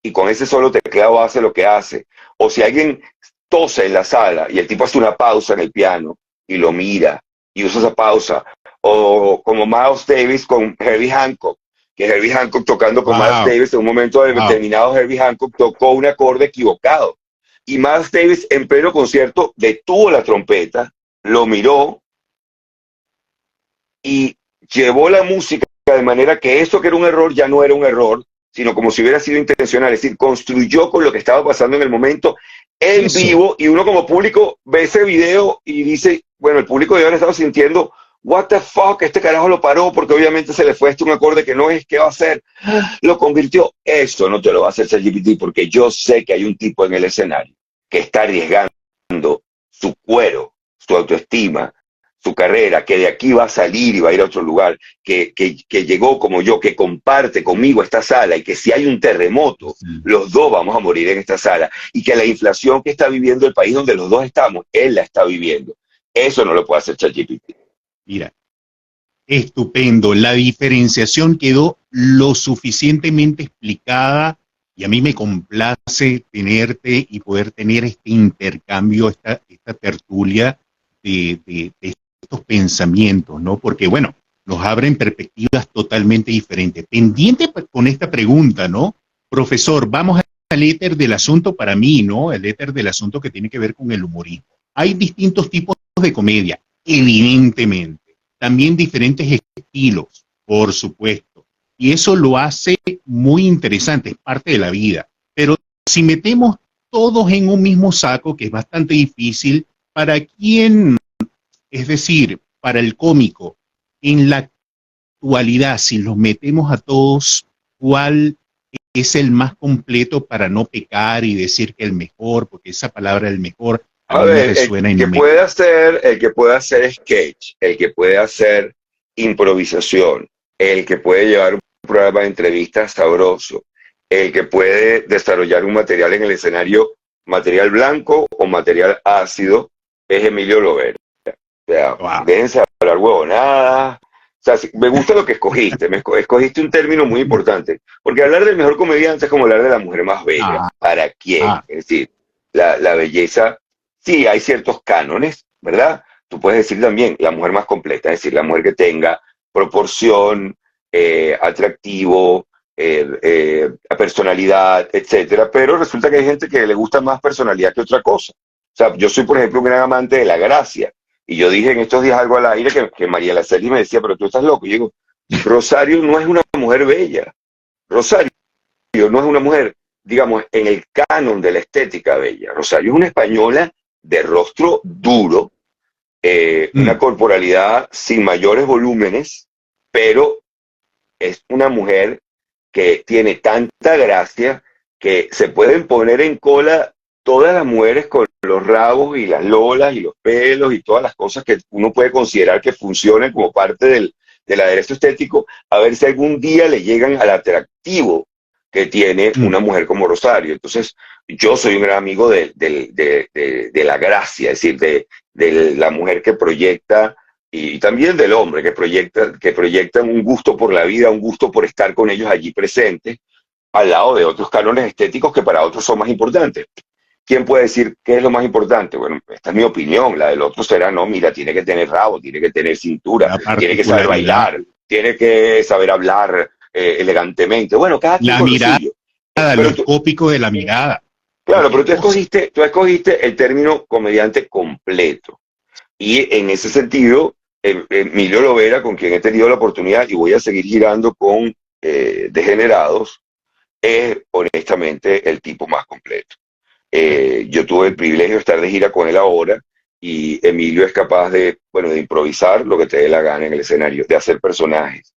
y con ese solo teclado hace lo que hace, o si alguien tose en la sala y el tipo hace una pausa en el piano y lo mira y usa esa pausa, o como Miles Davis con Herbie Hancock, que Herbie Hancock tocando con Miles wow, Davis en un momento wow. determinado, Herbie Hancock tocó un acorde equivocado y Miles Davis en pleno concierto detuvo la trompeta, lo miró y llevó la música de manera que eso que era un error ya no era un error, sino como si hubiera sido intencional, es decir, construyó con lo que estaba pasando en el momento en Eso. vivo y uno como público ve ese video y dice, bueno, el público debe haber estado sintiendo, what the fuck, este carajo lo paró porque obviamente se le fue un acorde que no es, ¿qué va a hacer? Lo convirtió, eso no te lo va a hacer ChatGPT porque yo sé que hay un tipo en el escenario que está arriesgando su cuero, su autoestima, su carrera, que de aquí va a salir y va a ir a otro lugar, que llegó como yo, que comparte conmigo esta sala y que si hay un terremoto, los dos vamos a morir en esta sala y que la inflación que está viviendo el país donde los dos estamos, él la está viviendo. Eso no lo puede hacer ChatGPT. Mira, estupendo. La diferenciación quedó lo suficientemente explicada y a mí me complace tenerte y poder tener este intercambio, esta tertulia de estos pensamientos, ¿no? Porque, bueno, nos abren perspectivas totalmente diferentes. Pendiente con esta pregunta, ¿no? Profesor, vamos al éter del asunto para mí, ¿no? El éter del asunto que tiene que ver con el humorismo. Hay distintos tipos de comedia, evidentemente. También diferentes estilos, por supuesto. Y eso lo hace muy interesante, es parte de la vida. Pero si metemos todos en un mismo saco, que es bastante difícil, ¿para quién? Es decir, para el cómico, en la actualidad, si los metemos a todos, ¿cuál es el más completo para no pecar y decir que el mejor? Porque esa palabra el mejor a A mí me ver, resuena y no me gusta. el que puede hacer sketch, el que puede hacer improvisación, el que puede llevar un programa de entrevistas sabroso, el que puede desarrollar un material en el escenario, material blanco o material ácido, es Emilio Lovera. O sea, Wow. déjense hablar huevonadas. O sea, me gusta lo que escogiste. Escogiste un término muy importante. Porque hablar del mejor comediante es como hablar de la mujer más bella. Ah, ¿Para quién? ah, Es decir, la belleza, sí, hay ciertos cánones, ¿verdad? Tú puedes decir también la mujer más completa, es decir, la mujer que tenga proporción, atractivo, personalidad, etcétera. Pero resulta que hay gente que le gusta más personalidad que otra cosa. O sea, yo soy, por ejemplo, un gran amante de la gracia. Y yo dije en estos días algo al aire que María Laceli me decía, pero tú estás loco. Y yo digo, Rosario no es una mujer bella. Rosario no es una mujer, digamos, en el canon de la estética bella. Rosario es una española de rostro duro, una corporalidad sin mayores volúmenes, pero es una mujer que tiene tanta gracia que se pueden poner en cola todas las mujeres con los rabos y las lolas y los pelos y todas las cosas que uno puede considerar que funcionen como parte del aderezo estético, a ver si algún día le llegan al atractivo que tiene una mujer como Rosario. Entonces, yo soy un gran amigo de la gracia, es decir, de la mujer que proyecta, y también del hombre que proyecta un gusto por la vida, un gusto por estar con ellos allí presentes, al lado de otros cánones estéticos que para otros son más importantes. ¿Quién puede decir qué es lo más importante? Bueno, esta es mi opinión. La del otro será, no, mira, tiene que tener rabo, tiene que tener cintura, la tiene que saber particularidad, bailar, tiene que saber hablar elegantemente. Bueno, cada quien la con lo mirada, suyo. lo Pero tú, escópico de la mirada, claro, pero cualquier cosa. tú escogiste el término comediante completo. Y en ese sentido, Emilio Lovera, con quien he tenido la oportunidad y voy a seguir girando con Degenerados, es honestamente el tipo más completo. Yo tuve el privilegio de estar de gira con él ahora y Emilio es capaz de, bueno, de improvisar lo que te dé la gana en el escenario, de hacer personajes,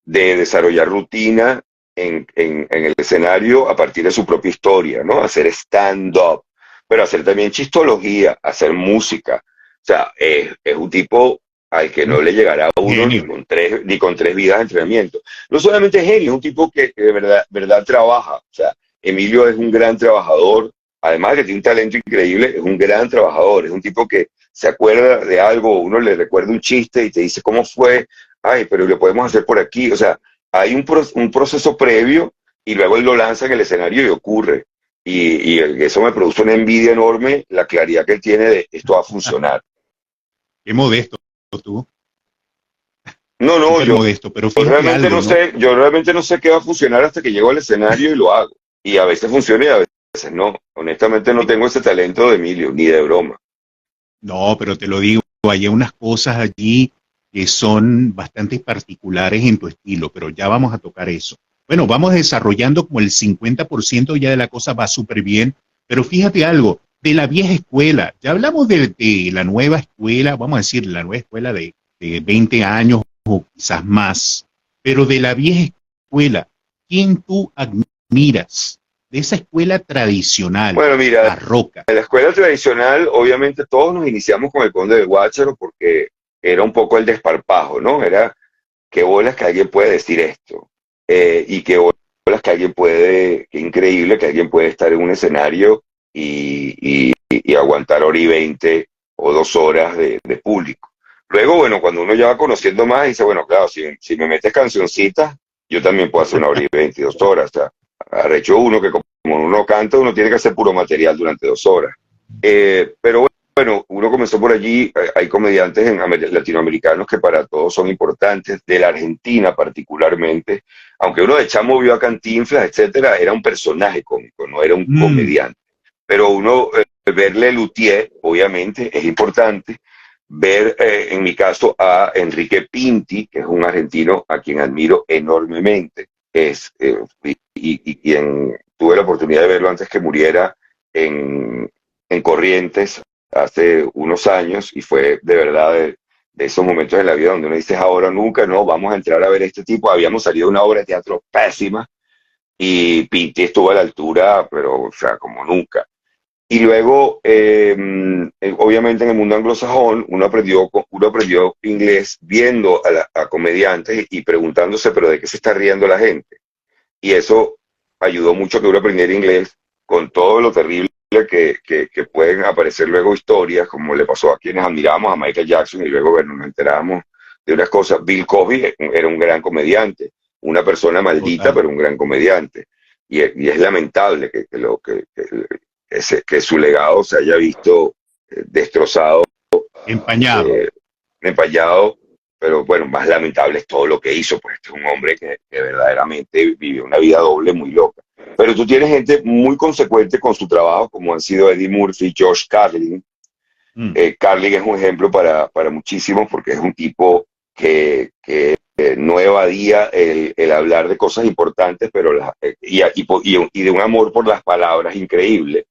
de desarrollar rutina en el escenario a partir de su propia historia, ¿no? Hacer stand-up, pero hacer también chistología, hacer música. O sea, es un tipo al que no le llegará a uno Genio. ni con tres vidas de entrenamiento. No solamente es genio, es un tipo que de verdad trabaja. O sea, Emilio es un gran trabajador, además de que tiene un talento increíble, es un gran trabajador, es un tipo que se acuerda de algo, uno le recuerda un chiste y te dice cómo fue, ay, pero lo podemos hacer por aquí. O sea, hay un proceso previo y luego él lo lanza en el escenario y ocurre. Y eso me produce una envidia enorme, la claridad que él tiene de esto va a funcionar. Qué modesto tú, No, no, súper modesto, pero fíjate realmente algo, no ¿no? sé, yo realmente no sé qué va a funcionar hasta que llego al escenario y lo hago. Y a veces funciona y a veces no. Honestamente no tengo ese talento de Emilio, ni de broma. No, pero te lo digo, hay unas cosas allí que son bastante particulares en tu estilo, pero ya vamos a tocar eso. Bueno, vamos desarrollando como el 50% ya de la cosa va súper bien, pero fíjate algo, de la vieja escuela, ya hablamos de la nueva escuela, vamos a decir, la nueva escuela de 20 años o quizás más, pero de la vieja escuela, ¿quién tú admiras? De esa escuela tradicional, Bueno, mira, barroca. en la escuela tradicional, obviamente todos nos iniciamos con el Conde del Guácharo porque era un poco el desparpajo, ¿no? Era qué bolas que alguien puede decir esto. Y qué bolas que alguien puede, qué increíble que alguien puede estar en un escenario y aguantar hora y 20 o 2 horas de público. Luego, bueno, cuando uno ya va conociendo más, dice, bueno, claro, si me metes cancioncitas, yo también puedo hacer 1 hora y 20, 2 horas. O sea, arrecho uno que como uno canta, uno tiene que hacer puro material durante 2 horas. Pero bueno, uno comenzó por allí, hay comediantes latinoamericanos que para todos son importantes, de la Argentina particularmente, aunque uno de chamo vio a Cantinflas, etcétera, era un personaje cómico, no era un Mm, comediante. Pero uno, verle Luthier, obviamente, es importante. Ver, en mi caso, a Enrique Pinti, que es un argentino a quien admiro enormemente, y quien tuve la oportunidad de verlo antes que muriera en Corrientes hace unos años, y fue de verdad de esos momentos de la vida donde uno dice ahora o nunca, no, vamos a entrar a ver este tipo. Habíamos salido de una obra de teatro pésima y Pinti estuvo a la altura, pero o sea, como nunca. Y luego, obviamente en el mundo anglosajón, uno aprendió inglés viendo a comediantes y preguntándose, pero ¿de qué se está riendo la gente? Y eso ayudó mucho a que uno aprendiera inglés con todo lo terrible que pueden aparecer luego historias, como le pasó a quienes admiramos a Michael Jackson y luego, bueno, nos enteramos de unas cosas. Bill Cosby era un gran comediante, una persona maldita, total. pero un gran comediante. Y es lamentable que su legado se haya visto destrozado, Empañado. eh, empañado, pero bueno, más lamentable es todo lo que hizo, pues este es un hombre que verdaderamente vivió una vida doble muy loca. Pero tú tienes gente muy consecuente con su trabajo, como han sido Eddie Murphy, Josh Carlin. Mm. Carlin es un ejemplo para muchísimos porque es un tipo que no evadía el hablar de cosas importantes, pero y de un amor por las palabras increíble.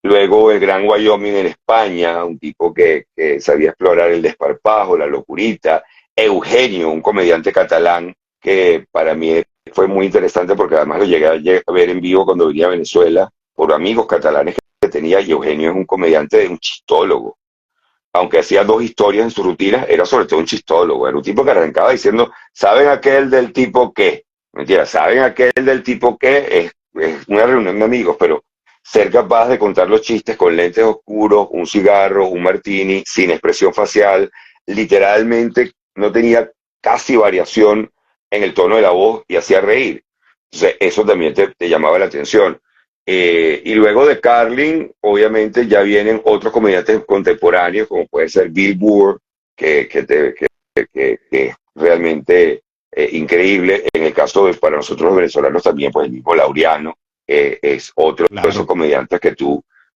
Luego el Gran Wyoming en España, un tipo que sabía explorar el desparpajo, la locurita. Eugenio, un comediante catalán que para mí fue muy interesante porque además lo llegué a ver en vivo cuando venía a Venezuela por amigos catalanes que tenía, y Eugenio es un comediante, un chistólogo. Aunque hacía dos historias en su rutina, era sobre todo un chistólogo, era un tipo que arrancaba diciendo, ¿saben aquel del tipo qué? Mentira, ¿saben aquel del tipo qué? Es una reunión de amigos, pero ser capaz de contar los chistes con lentes oscuros, un cigarro, un martini, sin expresión facial, literalmente no tenía casi variación en el tono de la voz y hacía reír. Entonces, eso también te llamaba la atención. Y luego de Carlin, obviamente ya vienen otros comediantes contemporáneos, como puede ser Bill Burr, que es realmente increíble. En el caso de, para nosotros los venezolanos también, pues el mismo Laureano es otro de esos Claro. comediantes que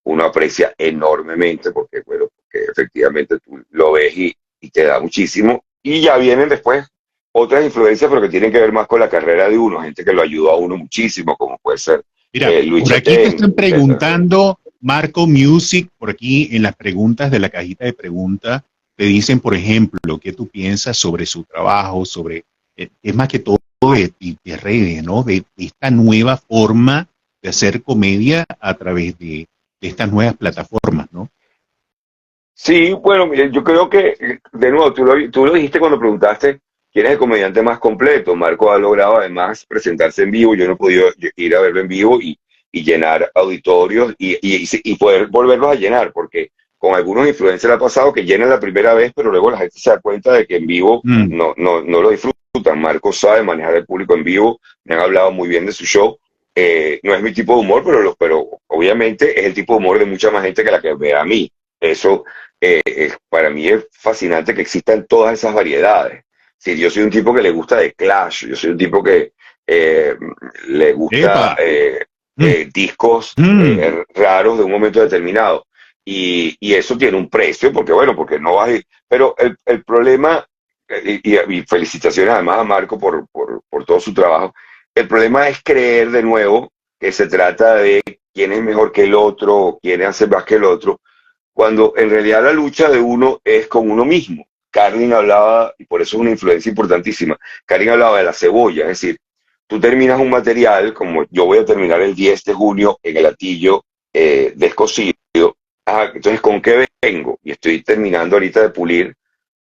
uno aprecia enormemente, porque, bueno, porque efectivamente tú lo ves y te da muchísimo. Y ya vienen después otras influencias, pero que tienen que ver más con la carrera de uno, gente que lo ayudó a uno muchísimo, como puede ser Mira, Luis por aquí te Chetén, están etcétera. preguntando, Marco Music, por aquí en las preguntas de la cajita de preguntas, te dicen, por ejemplo, qué tú piensas sobre su trabajo, sobre, es más que todo de redes, ¿no? De esta nueva forma de hacer comedia a través de estas nuevas plataformas, ¿no? Sí, bueno, mire, yo creo que, de nuevo, tú lo dijiste cuando preguntaste quién es el comediante más completo. Marco ha logrado además presentarse en vivo, yo no he podido ir a verlo en vivo y llenar auditorios y poder volverlos a llenar, porque con algunos influencers ha pasado que llenan la primera vez, pero luego la gente se da cuenta de que en vivo Mm. no lo disfrutan. Marco sabe manejar el público en vivo, me han hablado muy bien de su show. No es mi tipo de humor, pero obviamente es el tipo de humor de mucha más gente que la que ve a mí. Eso para mí es fascinante que existan todas esas variedades. Si yo soy un tipo que le gusta The Clash, yo soy un tipo que eh, le gusta Epa. Mm. discos Mm. raros de un momento determinado. Y eso tiene un precio, porque bueno, porque no vas a ir. Pero el problema, y felicitaciones además a Marco por todo su trabajo, el problema es creer de nuevo que se trata de quién es mejor que el otro, quién hace más que el otro, cuando en realidad la lucha de uno es con uno mismo. Carlin hablaba, y por eso es una influencia importantísima, Carlin hablaba de la cebolla, es decir, tú terminas un material, como yo voy a terminar el 10 de junio en el Atillo descosido, entonces ¿con qué vengo? Y estoy terminando ahorita de pulir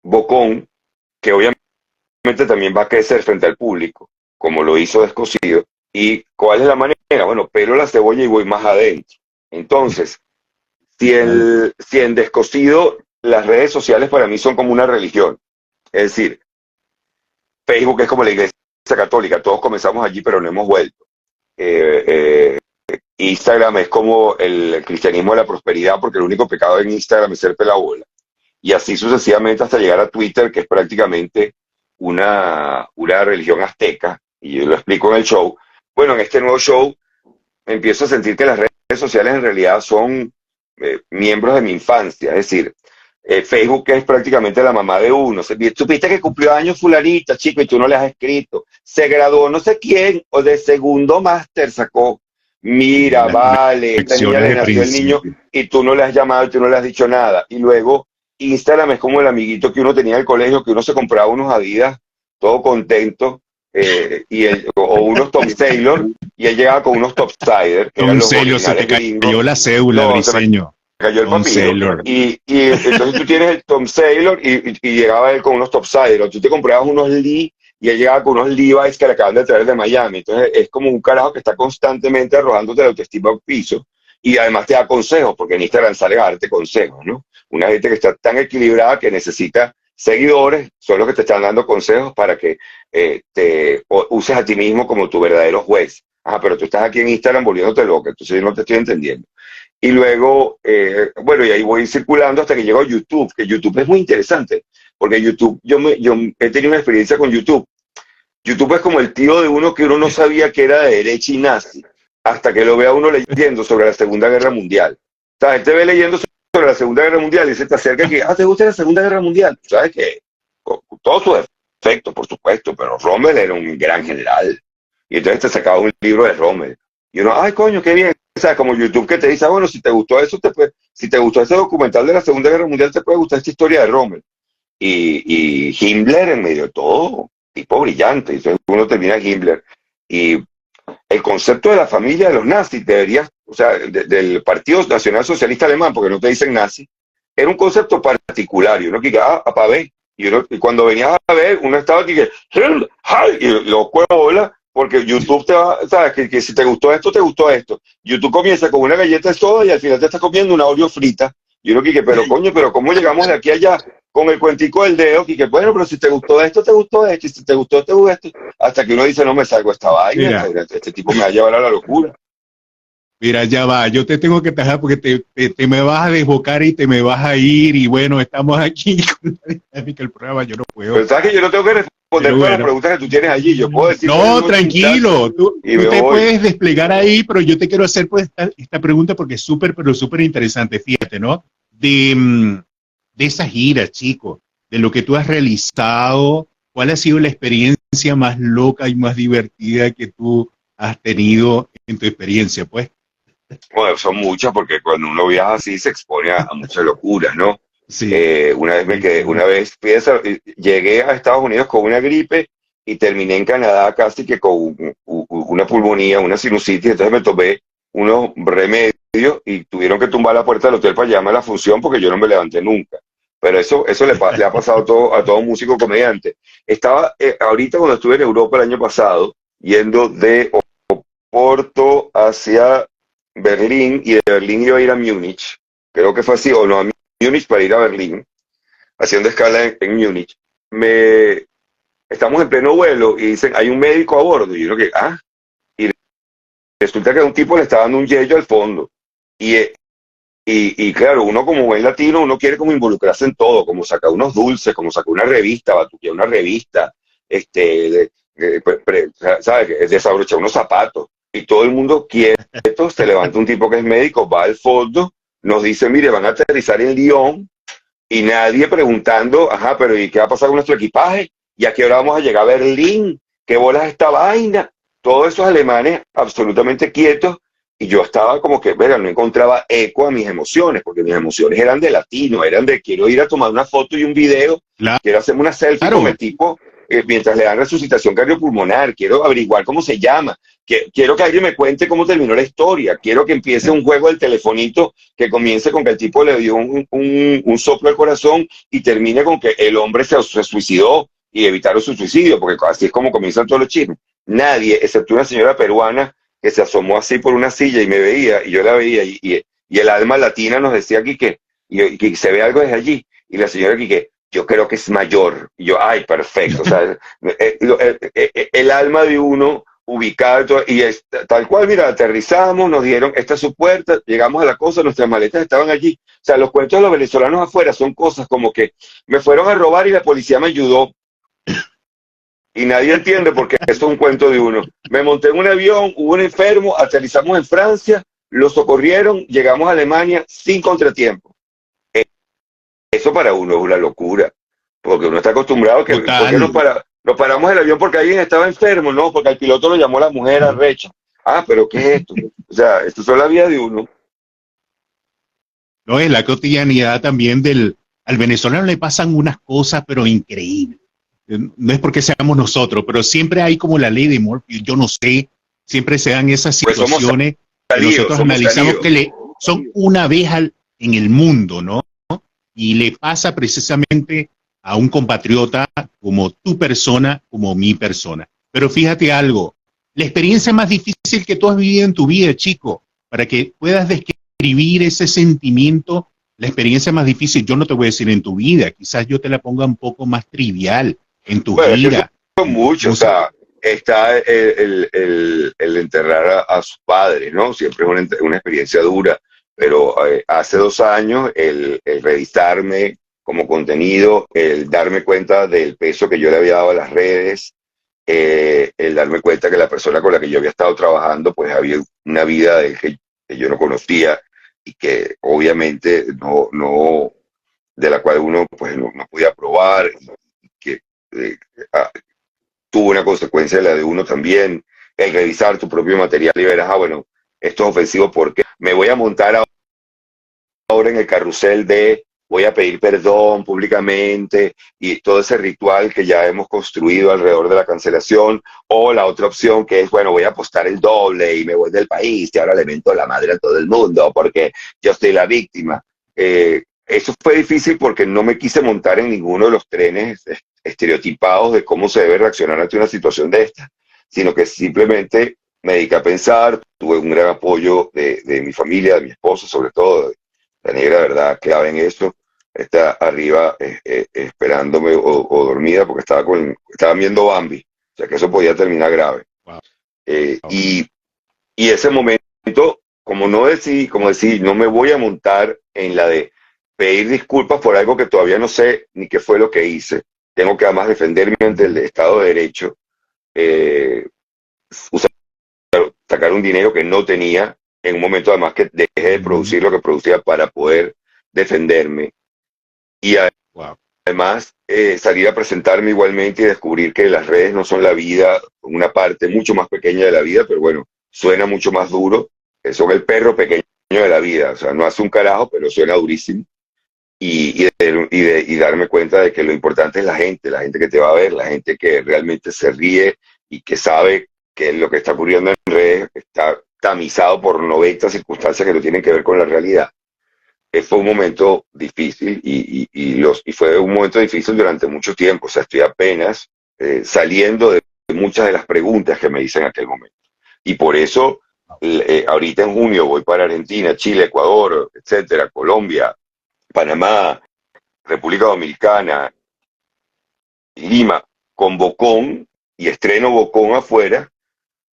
Bocón, que obviamente también va a crecer frente al público, como lo hizo descosido. ¿Y cuál es la manera? Bueno, pelo la cebolla y voy más adentro. Entonces, si en descosido las redes sociales para mí son como una religión, es decir, Facebook es como la iglesia católica, todos comenzamos allí pero no hemos vuelto. Instagram es como el cristianismo de la prosperidad, porque el único pecado en Instagram es ser pelabola. Y así sucesivamente hasta llegar a Twitter, que es prácticamente una religión azteca, y yo lo explico en el show. Bueno, en este nuevo show empiezo a sentir que las redes sociales en realidad son miembros de mi infancia, es decir, Facebook es prácticamente la mamá de uno. Supiste que cumplió años fulanita, chico, y tú no le has escrito. Se graduó no sé quién, o de segundo máster sacó. Mira, Unas vale, esta niña lecciones le de nació el niño principio. y tú no le has llamado y tú no le has dicho nada. Y luego Instagram es como el amiguito que uno tenía en el colegio, que uno se compraba unos Adidas, todo contento, o unos Tom Sailor, y él llegaba con unos Topsider, que eran Tom los Sailor, se te originales cayó gringos. la cédula, No, se me Briseño. cayó el Tom papiro. Sailor. Y entonces tú tienes el Tom Sailor y llegaba él con unos Topsider, o tú te comprabas unos Lee y él llegaba con unos Levi's que le acaban de traer de Miami. Entonces es como un carajo que está constantemente arrojándote la autoestima al piso y además te da consejos, porque en Instagram sale a darte consejos, ¿no? Una gente que está tan equilibrada que necesita seguidores, son los que te están dando consejos para que uses a ti mismo como tu verdadero juez. Ajá, pero tú estás aquí en Instagram volviéndote loca, entonces yo no te estoy entendiendo. Y luego, bueno, y ahí voy circulando hasta que llego a YouTube, que YouTube es muy interesante, porque YouTube, yo he tenido una experiencia con YouTube. YouTube es como el tío de uno que uno no sabía que era de derecha y nazi, hasta que lo ve a uno leyendo sobre la Segunda Guerra Mundial. O sea, él te ve leyendo sobre la Segunda Guerra Mundial y se te acerca y que, ¿te gusta la Segunda Guerra Mundial? ¿Sabes qué? Con todos sus defectos, por supuesto, pero Rommel era un gran general. Y entonces te sacaba un libro de Rommel. Y uno, ay, coño, qué bien. O sea, como YouTube que te dice, bueno, si te gustó eso, si te gustó ese documental de la Segunda Guerra Mundial, te puede gustar esta historia de Rommel. Y Himmler en medio de todo, tipo brillante. Y entonces uno termina Himmler. Y el concepto de la familia de los nazis debería, o sea, del Partido Nacional Socialista Alemán, porque no te dicen nazi, era un concepto particular, y uno que para ver, y cuando venías a ver, uno estaba aquí que, y los cuevos bola, porque YouTube te va, sabes, que si te gustó esto, te gustó esto. YouTube comienza con una galleta de soda y al final te estás comiendo una Oreo frita, y uno que, pero coño, pero ¿cómo llegamos de aquí a allá? Con el cuentico del dedo, que bueno, pero si te gustó esto, te gustó esto, y si te gustó, te gustó esto, hasta que uno dice, no me salgo esta vaina, Mira, este tipo me va a llevar a la locura. mira, ya va, yo te tengo que tajar porque te me vas a desbocar y te me vas a ir y bueno, estamos aquí con la dinámica del programa, yo no puedo Pero sabes que más. yo no tengo que responder Pero todas las bueno, preguntas que tú tienes allí, yo puedo decir por no, un chinchazo tranquilo, y tú me te voy. puedes desplegar ahí, pero yo te quiero hacer pues esta pregunta porque es súper, pero súper interesante, fíjate, ¿no? De esa gira, chico, de lo que tú has realizado, ¿cuál ha sido la experiencia más loca y más divertida que tú has tenido en tu experiencia, pues? Bueno, son muchas porque cuando uno viaja así se expone a muchas locuras, ¿no? Sí, Una vez sí, sí. una vez llegué a Estados Unidos con una gripe y terminé en Canadá casi que con una pulmonía, una sinusitis, entonces me tomé unos remedios y tuvieron que tumbar la puerta del hotel para llamarme a la función porque yo no me levanté nunca. Pero eso le ha pasado a todo músico comediante. Estaba ahorita cuando estuve en Europa el año pasado, yendo de Porto hacia Berlín y de Berlín iba a ir a Múnich, creo que fue así, o no, a Múnich para ir a Berlín, haciendo escala en Múnich. Estamos en pleno vuelo y dicen, hay un médico a bordo, y yo creo que, y resulta que a un tipo le está dando un yello al fondo. Y, y claro, uno como buen latino, uno quiere como involucrarse en todo, como sacar unos dulces, como sacar una revista, batuquear una revista, ¿sabes? Desabrochar unos zapatos. Y todo el mundo quieto, se levanta un tipo que es médico, va al fondo, nos dice, mire, van a aterrizar en Lyon, y nadie preguntando, ajá, pero ¿y qué va a pasar con nuestro equipaje? ¿Y a qué hora vamos a llegar a Berlín? ¿Qué bolas es esta vaina? Todos esos alemanes absolutamente quietos y yo estaba como que, verga, no encontraba eco a mis emociones, porque mis emociones eran de latino, eran de quiero ir a tomar una foto y un video, quiero hacerme una selfie con Claro, el tipo mientras le dan resucitación cardiopulmonar, quiero averiguar cómo se llama, quiero que alguien me cuente cómo terminó la historia, quiero que empiece un juego del telefonito que comience con que el tipo le dio un soplo al corazón y termine con que el hombre se suicidó y evitaron su suicidio, porque así es como comienzan todos los chismes. Nadie, excepto una señora peruana que se asomó así por una silla y me veía, y yo la veía, y el alma latina nos decía aquí que se ve algo desde allí, y la señora aquí que yo creo que es mayor, y yo, ay, perfecto, o sea, el alma de uno ubicado, y tal cual, mira, aterrizamos, nos dieron, esta es su puerta, llegamos a la cosa, nuestras maletas estaban allí, o sea, los cuentos de los venezolanos afuera son cosas como que me fueron a robar y la policía me ayudó, y nadie entiende porque esto es un cuento de uno. Me monté en un avión, hubo un enfermo, aterrizamos en Francia, lo socorrieron, llegamos a Alemania sin contratiempo. Eso para uno es una locura, porque uno está acostumbrado a que, ¿por qué total. nos paramos el avión porque alguien estaba enfermo? No, porque al piloto lo llamó la mujer arrecha. Pero ¿qué es esto? O sea, esto es la vida de uno. No es la cotidianidad también al venezolano le pasan unas cosas, pero increíbles. No es porque seamos nosotros, pero siempre hay como la ley de Murphy, yo no sé, siempre se dan esas Pues situaciones que nosotros somos analizamos salidos. que son una vez en el mundo, ¿no? Y le pasa precisamente a un compatriota como tu persona, como mi persona. Pero fíjate algo, la experiencia más difícil que tú has vivido en tu vida, chico, para que puedas describir ese sentimiento, la experiencia más difícil, yo no te voy a decir en tu vida, quizás yo te la ponga un poco más trivial, en tu Bueno, es que gira, son en tu muchos, o música. sea, está el enterrar a sus padres, ¿no? Siempre es una experiencia dura, pero hace 2 años el revisarme como contenido, el darme cuenta del peso que yo le había dado a las redes, el darme cuenta que la persona con la que yo había estado trabajando, pues había una vida que yo no conocía y que obviamente de la cual uno pues no podía probar, y que eh, ah, tuvo una consecuencia de la de uno también, el revisar tu propio material y ver, bueno, esto es ofensivo porque me voy a montar ahora en el carrusel de voy a pedir perdón públicamente y todo ese ritual que ya hemos construido alrededor de la cancelación, o la otra opción que es, bueno, voy a apostar el doble y me voy del país y ahora le mento la madre a todo el mundo porque yo soy la víctima. Eso fue difícil porque no me quise montar en ninguno de los trenes estereotipados de cómo se debe reaccionar ante una situación de esta, sino que simplemente me dediqué a pensar, tuve un gran apoyo de mi familia, de mi esposa, sobre todo. La negra, verdad, clave en esto, está arriba esperándome o dormida porque estaba viendo Bambi, o sea que eso podía terminar grave. Wow. Wow. Y ese momento, como no decidí, como decir, no me voy a montar en la de pedir disculpas por algo que todavía no sé ni qué fue lo que hice. Tengo que además defenderme ante el Estado de Derecho, sacar un dinero que no tenía en un momento además que dejé de producir lo que producía para poder defenderme. Y Wow. además salir a presentarme igualmente y descubrir que las redes no son la vida, una parte mucho más pequeña de la vida, pero bueno, suena mucho más duro, son el perro pequeño de la vida, o sea, no hace un carajo, pero suena durísimo. Y darme cuenta de que lo importante es la gente que te va a ver, la gente que realmente se ríe y que sabe que lo que está ocurriendo en redes está tamizado por 90 circunstancias que no tienen que ver con la realidad. Fue un momento difícil y fue un momento difícil durante mucho tiempo. O sea, estoy apenas saliendo de muchas de las preguntas que me hice en aquel momento. Y por eso, ahorita en junio voy para Argentina, Chile, Ecuador, etcétera, Colombia, Panamá, República Dominicana, Lima, con Bocón, y estreno Bocón afuera,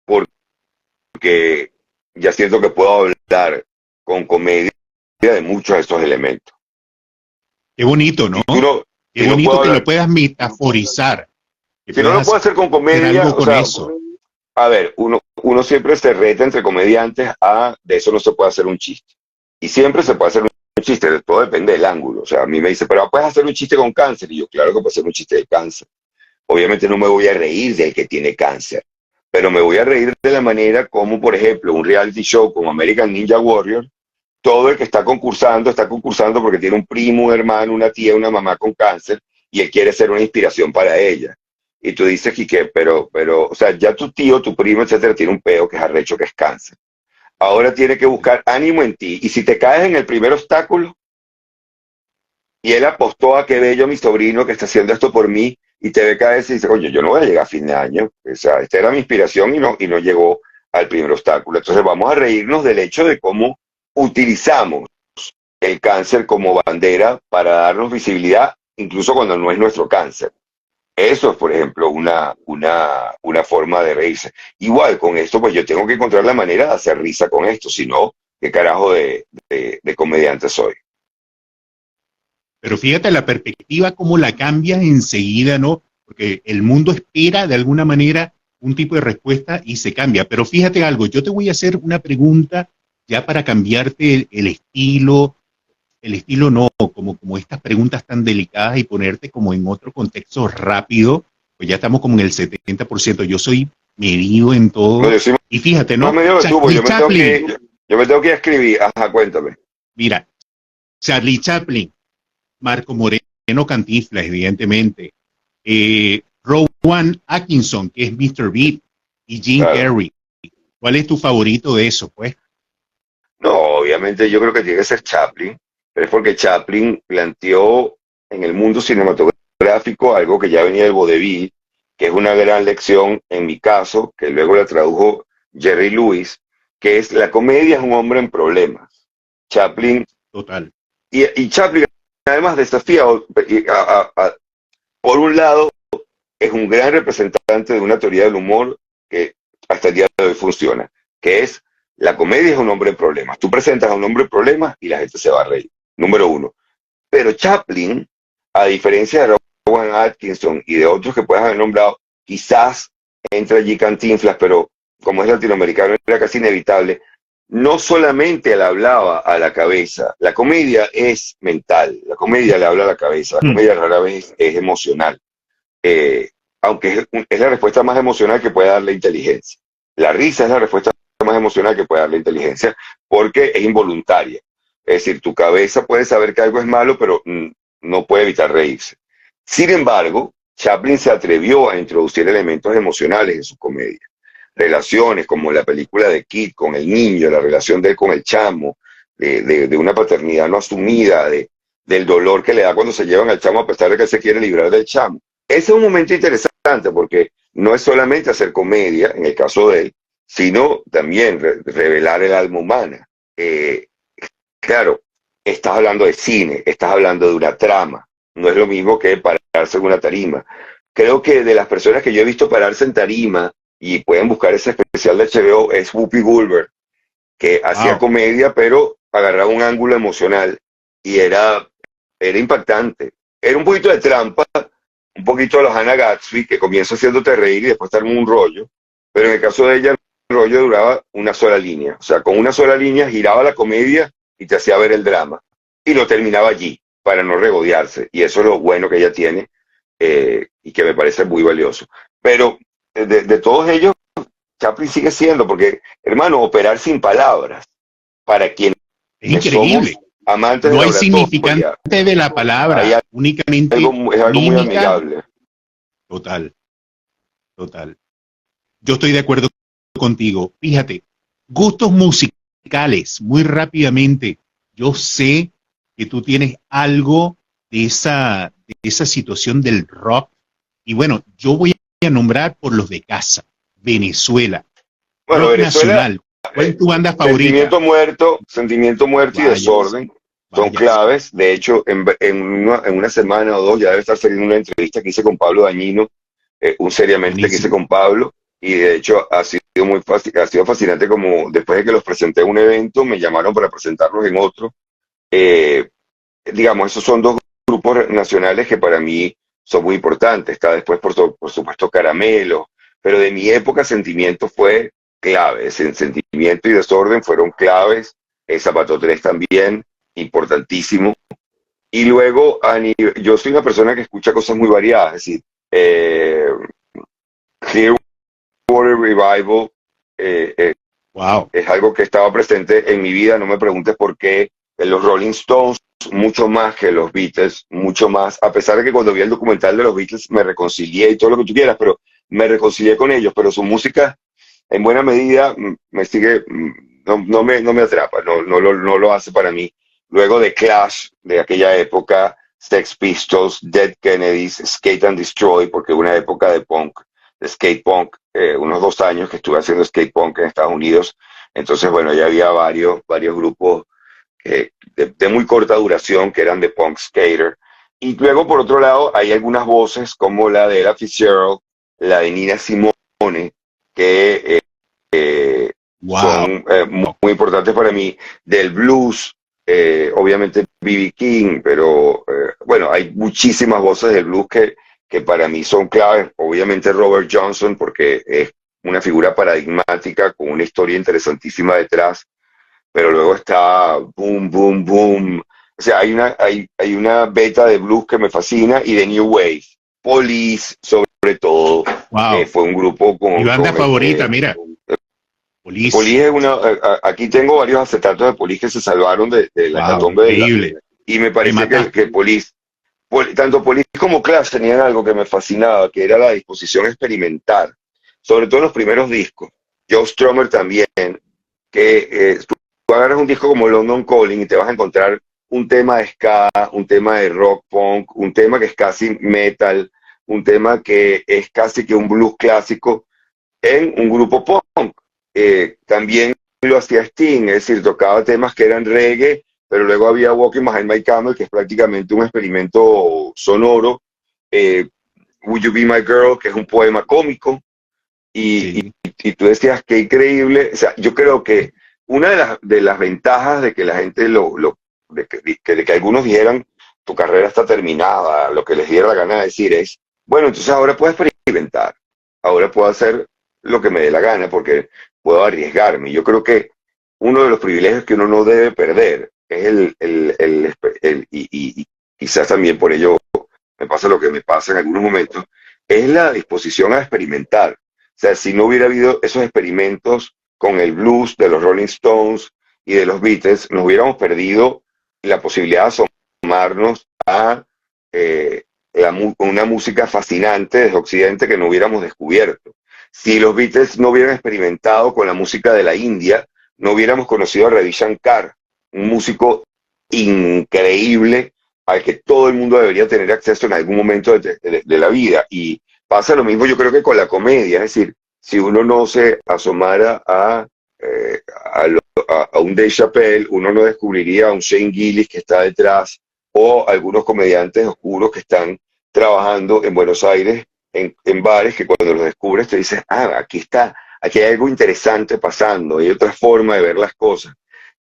porque ya siento que puedo hablar con comedia de muchos de estos elementos. Qué bonito, ¿no? Qué bonito que lo puedas metaforizar. Si no lo puedo hacer con comedia, algo con eso. A ver, uno siempre se reta entre comediantes de eso no se puede hacer un chiste. Y siempre se puede hacer un chiste, todo depende del ángulo. O sea, a mí me dice, pero puedes hacer un chiste con cáncer. Y yo, claro que puedo hacer un chiste de cáncer. Obviamente no me voy a reír del que tiene cáncer, pero me voy a reír de la manera como, por ejemplo, un reality show como American Ninja Warrior, todo el que está concursando porque tiene un primo, un hermano, una tía, una mamá con cáncer, y él quiere ser una inspiración para ella. Y tú dices, Quique, pero, o sea, ya tu tío, tu primo, etcétera, tiene un peo que es arrecho, que es cáncer. Ahora tiene que buscar ánimo en ti, y si te caes en el primer obstáculo, y él apostó a qué bello mi sobrino que está haciendo esto por mí, y te ve caer y dice, oye, yo no voy a llegar a fin de año. O sea, esta era mi inspiración y no llegó al primer obstáculo. Entonces vamos a reírnos del hecho de cómo utilizamos el cáncer como bandera para darnos visibilidad, incluso cuando no es nuestro cáncer. Eso es, por ejemplo, una forma de reírse. Igual con esto, pues yo tengo que encontrar la manera de hacer risa con esto, si no, ¿qué carajo de comediante soy? Pero fíjate la perspectiva, cómo la cambias enseguida, ¿no? Porque el mundo espera de alguna manera un tipo de respuesta y se cambia. Pero fíjate algo, yo te voy a hacer una pregunta ya para cambiarte el estilo no, como estas preguntas tan delicadas y ponerte como en otro contexto rápido, pues ya estamos como en el 70%. Yo soy medido en todo. No, yo y fíjate, ¿no? Yo me tengo que escribir. Ajá, cuéntame. Mira, Charlie Chaplin, Marco Moreno Cantinflas, evidentemente, Rowan Atkinson, que es Mr. Beat, y Jim Carrey. ¿Cuál es tu favorito de eso, pues? No, obviamente yo creo que tiene que ser Chaplin, pero es porque Chaplin planteó en el mundo cinematográfico algo que ya venía del vodevil, que es una gran lección, en mi caso, que luego la tradujo Jerry Lewis, que es la comedia es un hombre en problemas. Chaplin. Total. Y Chaplin además desafía, por un lado, es un gran representante de una teoría del humor que hasta el día de hoy funciona, que es la comedia es un hombre en problemas. Tú presentas a un hombre en problemas y la gente se va a reír. Número uno. Pero Chaplin, a diferencia de Rowan Atkinson y de otros que puedas haber nombrado, quizás entra allí Cantinflas, pero como es latinoamericano era casi inevitable, no solamente le hablaba a la cabeza, la comedia es mental, la comedia le habla a la cabeza, la comedia rara vez es emocional, aunque es la respuesta más emocional que puede dar la inteligencia. La risa es la respuesta más emocional que puede dar la inteligencia porque es involuntaria. Es decir, tu cabeza puede saber que algo es malo, pero no puede evitar reírse. Sin embargo, Chaplin se atrevió a introducir elementos emocionales en su comedia. Relaciones como la película de Kid con el niño, la relación de él con el chamo, de una paternidad no asumida, del dolor que le da cuando se llevan al chamo a pesar de que él se quiere librar del chamo. Ese es un momento interesante porque no es solamente hacer comedia, en el caso de él, sino también revelar el alma humana. Claro, estás hablando de cine, estás hablando de una trama, no es lo mismo que pararse en una tarima. Creo que de las personas que yo he visto pararse en tarima, y pueden buscar ese especial de HBO, es Whoopi Goldberg, que hacía comedia, pero agarraba un ángulo emocional, y era impactante. Era un poquito de trampa, un poquito de los Hannah Gatsby, que comienza haciéndote reír y después te arma un rollo, pero en el caso de ella, el rollo duraba una sola línea. O sea, con una sola línea giraba la comedia y te hacía ver el drama. Y lo terminaba allí, para no regodearse. Y eso es lo bueno que ella tiene, y que me parece muy valioso. Pero de todos ellos, Chaplin sigue siendo, porque, hermano, operar sin palabras, para quienes es increíble. somos amantes No de la hay significante de la palabra, únicamente es algo muy mímica. amigable. Total, total. Yo estoy de acuerdo contigo. Fíjate, gustos musicales, muy rápidamente. Yo sé que tú tienes algo de esa situación del rock. Y bueno, yo voy a nombrar por los de casa. Venezuela. Bueno, Rock Venezuela, nacional. ¿Cuál es tu banda favorita? Sentimiento Muerto y Vaya, Desorden son vaya. claves. De hecho, en una semana o dos ya debe estar saliendo una entrevista que hice con Pablo Dañino, un seriamente que hice Buenísimo. con Pablo, y de hecho ha sido ha sido fascinante, como después de que los presenté en un evento, me llamaron para presentarlos en otro. Eh, digamos, esos son dos grupos nacionales que para mí son muy importantes. Está después, por supuesto, Caramelo, pero de mi época Sentimiento fue clave. Sentimiento y Desorden fueron claves. Zapato 3 también, importantísimo. Y luego, yo soy una persona que escucha cosas muy variadas, es decir, Clearwater Revival, Wow. es algo que estaba presente en mi vida. No me preguntes por qué. Los Rolling Stones, mucho más que los Beatles, mucho más, a pesar de que cuando vi el documental de los Beatles me reconcilié y todo lo que tú quieras, pero me reconcilié con ellos, pero su música en buena medida me sigue, no me atrapa, no lo hace para mí. Luego de Clash, de aquella época, Sex Pistols, Dead Kennedys, Skate and Destroy, porque una época de punk, de skate punk, unos 2 años que estuve haciendo skate punk en Estados Unidos. Entonces, bueno, ya había varios grupos de muy corta duración que eran de punk skater. Y luego, por otro lado, hay algunas voces como la de Ella Fitzgerald, la de Nina Simone, que Wow. son muy importantes para mí. Del blues, obviamente B.B. King, pero bueno, hay muchísimas voces del blues que para mí son claves. Obviamente Robert Johnson, porque es una figura paradigmática con una historia interesantísima detrás, pero luego está Boom, Boom, Boom. O sea, hay una beta de blues que me fascina, y de New Wave. Police, sobre todo, Wow. fue un grupo Mi banda con el favorita, que... mira, Police. Police es aquí tengo varios acetatos de Police que se salvaron de la Wow, hecatombe increíble. y me Me parece mataste. que Police, tanto Police como Clash tenían algo que me fascinaba, que era la disposición a experimentar, sobre todo en los primeros discos. Joe Strummer también, que tú agarras un disco como London Calling y te vas a encontrar un tema de ska, un tema de rock punk, un tema que es casi metal, un tema que es casi que un blues clásico en un grupo punk. También lo hacía Sting, es decir, tocaba temas que eran reggae, pero luego había Walking Behind My Camel, que es prácticamente un experimento sonoro. Would You Be My Girl, que es un poema cómico. Sí. Y tú decías, qué increíble. O sea, yo creo que una de las ventajas de que la gente de que algunos dijeran tu carrera está terminada, lo que les diera la gana de decir es, bueno, entonces ahora puedo experimentar, ahora puedo hacer lo que me dé la gana porque puedo arriesgarme. Yo creo que uno de los privilegios que uno no debe perder es y quizás también por ello me pasa lo que me pasa en algunos momentos, es la disposición a experimentar. O sea, si no hubiera habido esos experimentos con el blues de los Rolling Stones, y de los Beatles, nos hubiéramos perdido la posibilidad de asomarnos a una música fascinante desde Occidente que no hubiéramos descubierto. Si los Beatles no hubieran experimentado con la música de la India, no hubiéramos conocido a Ravi Shankar, un músico increíble al que todo el mundo debería tener acceso en algún momento de la vida. Y pasa lo mismo yo creo que con la comedia, es decir, si uno no se asomara a un Dave Chappelle, uno no descubriría a un Shane Gillis que está detrás, o algunos comediantes oscuros que están trabajando en Buenos Aires en bares, que cuando los descubres te dices, aquí está, aquí hay algo interesante pasando, hay otra forma de ver las cosas.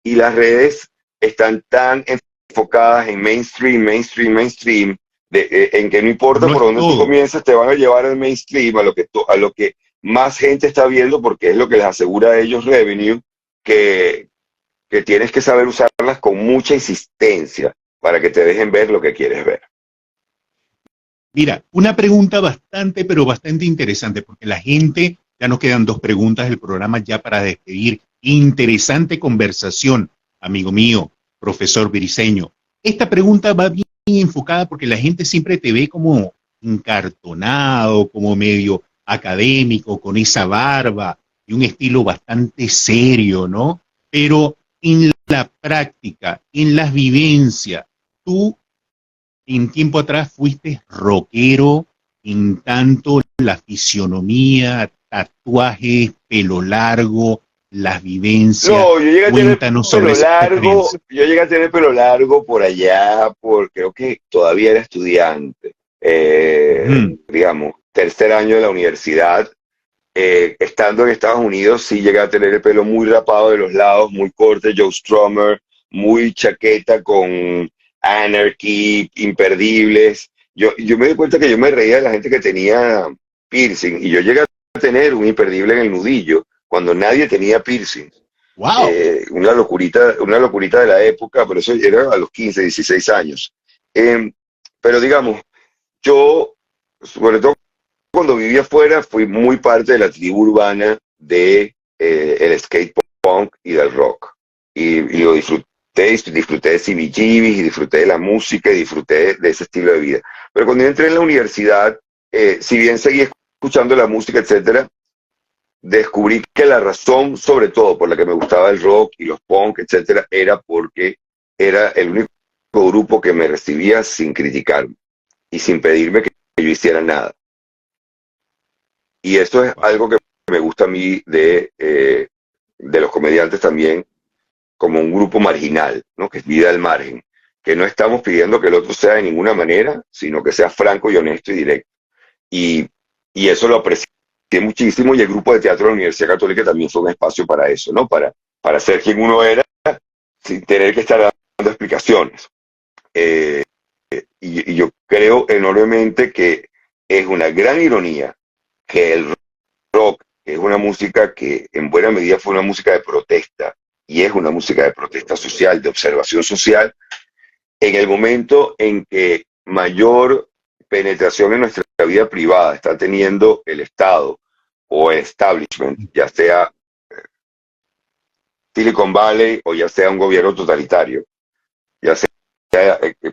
Y las redes están tan enfocadas en mainstream, en que no importa por dónde tú comienzas, te van a llevar al mainstream, a lo que más gente está viendo, porque es lo que les asegura a ellos revenue, que tienes que saber usarlas con mucha insistencia para que te dejen ver lo que quieres ver. Mira, una pregunta bastante, pero bastante interesante, porque la gente, ya nos quedan 2 preguntas del programa ya para despedir. Interesante conversación, amigo mío, profesor Briceño. Esta pregunta va bien enfocada porque la gente siempre te ve como encartonado, como medio académico, con esa barba y un estilo bastante serio, ¿no? Pero en la práctica, en las vivencias, tú en tiempo atrás fuiste rockero, en tanto la fisionomía, tatuajes, pelo largo, las vivencias. No, yo llegué a tener Cuéntanos pelo sobre esa largo, experiencia. yo llegué a tener pelo largo por allá, creo que todavía era estudiante, digamos, tercer año de la universidad. Estando en Estados Unidos, sí llegué a tener el pelo muy rapado de los lados, muy corte, Joe Strummer, muy chaqueta con Anarchy, imperdibles. Yo me di cuenta que yo me reía de la gente que tenía piercing, y yo llegué a tener un imperdible en el nudillo, cuando nadie tenía piercing. ¡Wow! Una locurita de la época, pero eso era a los 15, 16 años. Pero digamos, yo, sobre todo cuando vivía afuera, fui muy parte de la tribu urbana de el skate punk y del rock. Y lo disfruté de CBGBs, y disfruté de la música, y disfruté de ese estilo de vida. Pero cuando yo entré en la universidad, si bien seguí escuchando la música, etcétera, descubrí que la razón, sobre todo, por la que me gustaba el rock y los punk, etcétera, era porque era el único grupo que me recibía sin criticarme y sin pedirme que yo hiciera nada. Y esto es algo que me gusta a mí de los comediantes también, como un grupo marginal, ¿no? Que es vida al margen, que no estamos pidiendo que el otro sea de ninguna manera, sino que sea franco y honesto y directo. Y, y eso lo aprecié muchísimo, y el grupo de teatro de la Universidad Católica también fue un espacio para eso, ¿no? Para ser quien uno era sin tener que estar dando explicaciones. Y yo creo enormemente que es una gran ironía que el rock, que es una música que en buena medida fue una música de protesta, y es una música de protesta social, de observación social, en el momento en que mayor penetración en nuestra vida privada está teniendo el Estado o el establishment, ya sea Silicon Valley o ya sea un gobierno totalitario, ya sea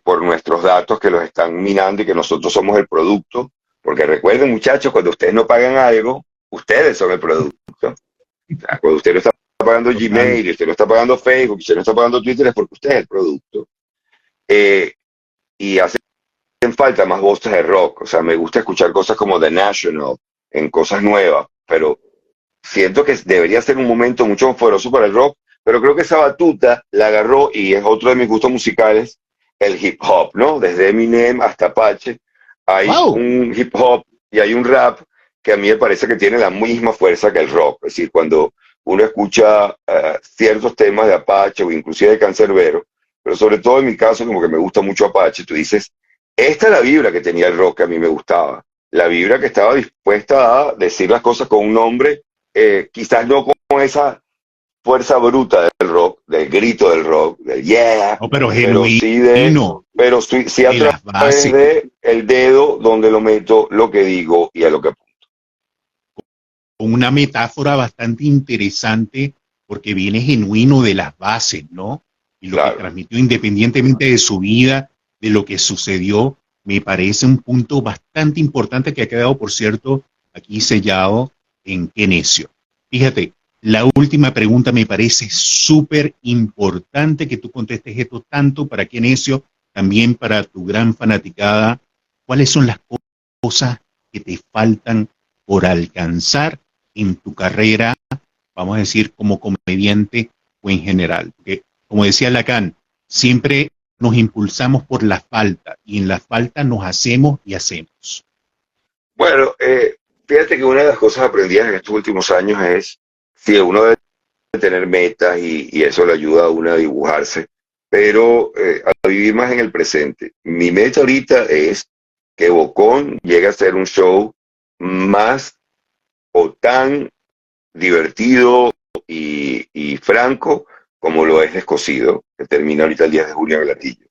por nuestros datos que los están minando y que nosotros somos el producto, porque recuerden, muchachos, cuando ustedes no pagan algo, ustedes son el producto. O sea, cuando usted no está pagando Gmail, usted no está pagando Facebook, usted no está pagando Twitter, es porque usted es el producto. Y hacen falta más voces de rock. O sea, me gusta escuchar cosas como The National, en cosas nuevas, pero siento que debería ser un momento mucho más poderoso para el rock, pero creo que esa batuta la agarró, y es otro de mis gustos musicales, el hip hop, ¿no? Desde Eminem hasta Apache, hay un hip hop y hay un rap que a mí me parece que tiene la misma fuerza que el rock. Es decir, cuando uno escucha ciertos temas de Apache o inclusive de Canserbero, pero sobre todo en mi caso, como que me gusta mucho Apache, tú dices, esta es la vibra que tenía el rock que a mí me gustaba, la vibra que estaba dispuesta a decir las cosas con un nombre, quizás no con esa fuerza bruta del rock, del grito del rock, del yeah, no, pero genuino, pero sí a través de el dedo donde lo meto, lo que digo y a lo que apunto. Con una metáfora bastante interesante porque viene genuino de las bases, ¿no? Y lo que Claro. transmitió independientemente de su vida, de lo que sucedió, me parece un punto bastante importante que ha quedado, por cierto, aquí sellado en Qué Necio. Fíjate, la última pregunta me parece súper importante que tú contestes esto tanto para Qué Necio, también para tu gran fanaticada. ¿Cuáles son las cosas que te faltan por alcanzar en tu carrera, vamos a decir, como comediante o en general? Porque, como decía Lacan, siempre nos impulsamos por la falta y en la falta nos hacemos y hacemos. Bueno, fíjate que una de las cosas aprendidas en estos últimos años es, si uno debe tener metas y eso le ayuda a uno a dibujarse, pero a vivir más en el presente. Mi meta ahorita es que Bocón llegue a ser un show más o tan divertido y franco como lo es Descosido, que termina ahorita el 10 de junio en el Latillo.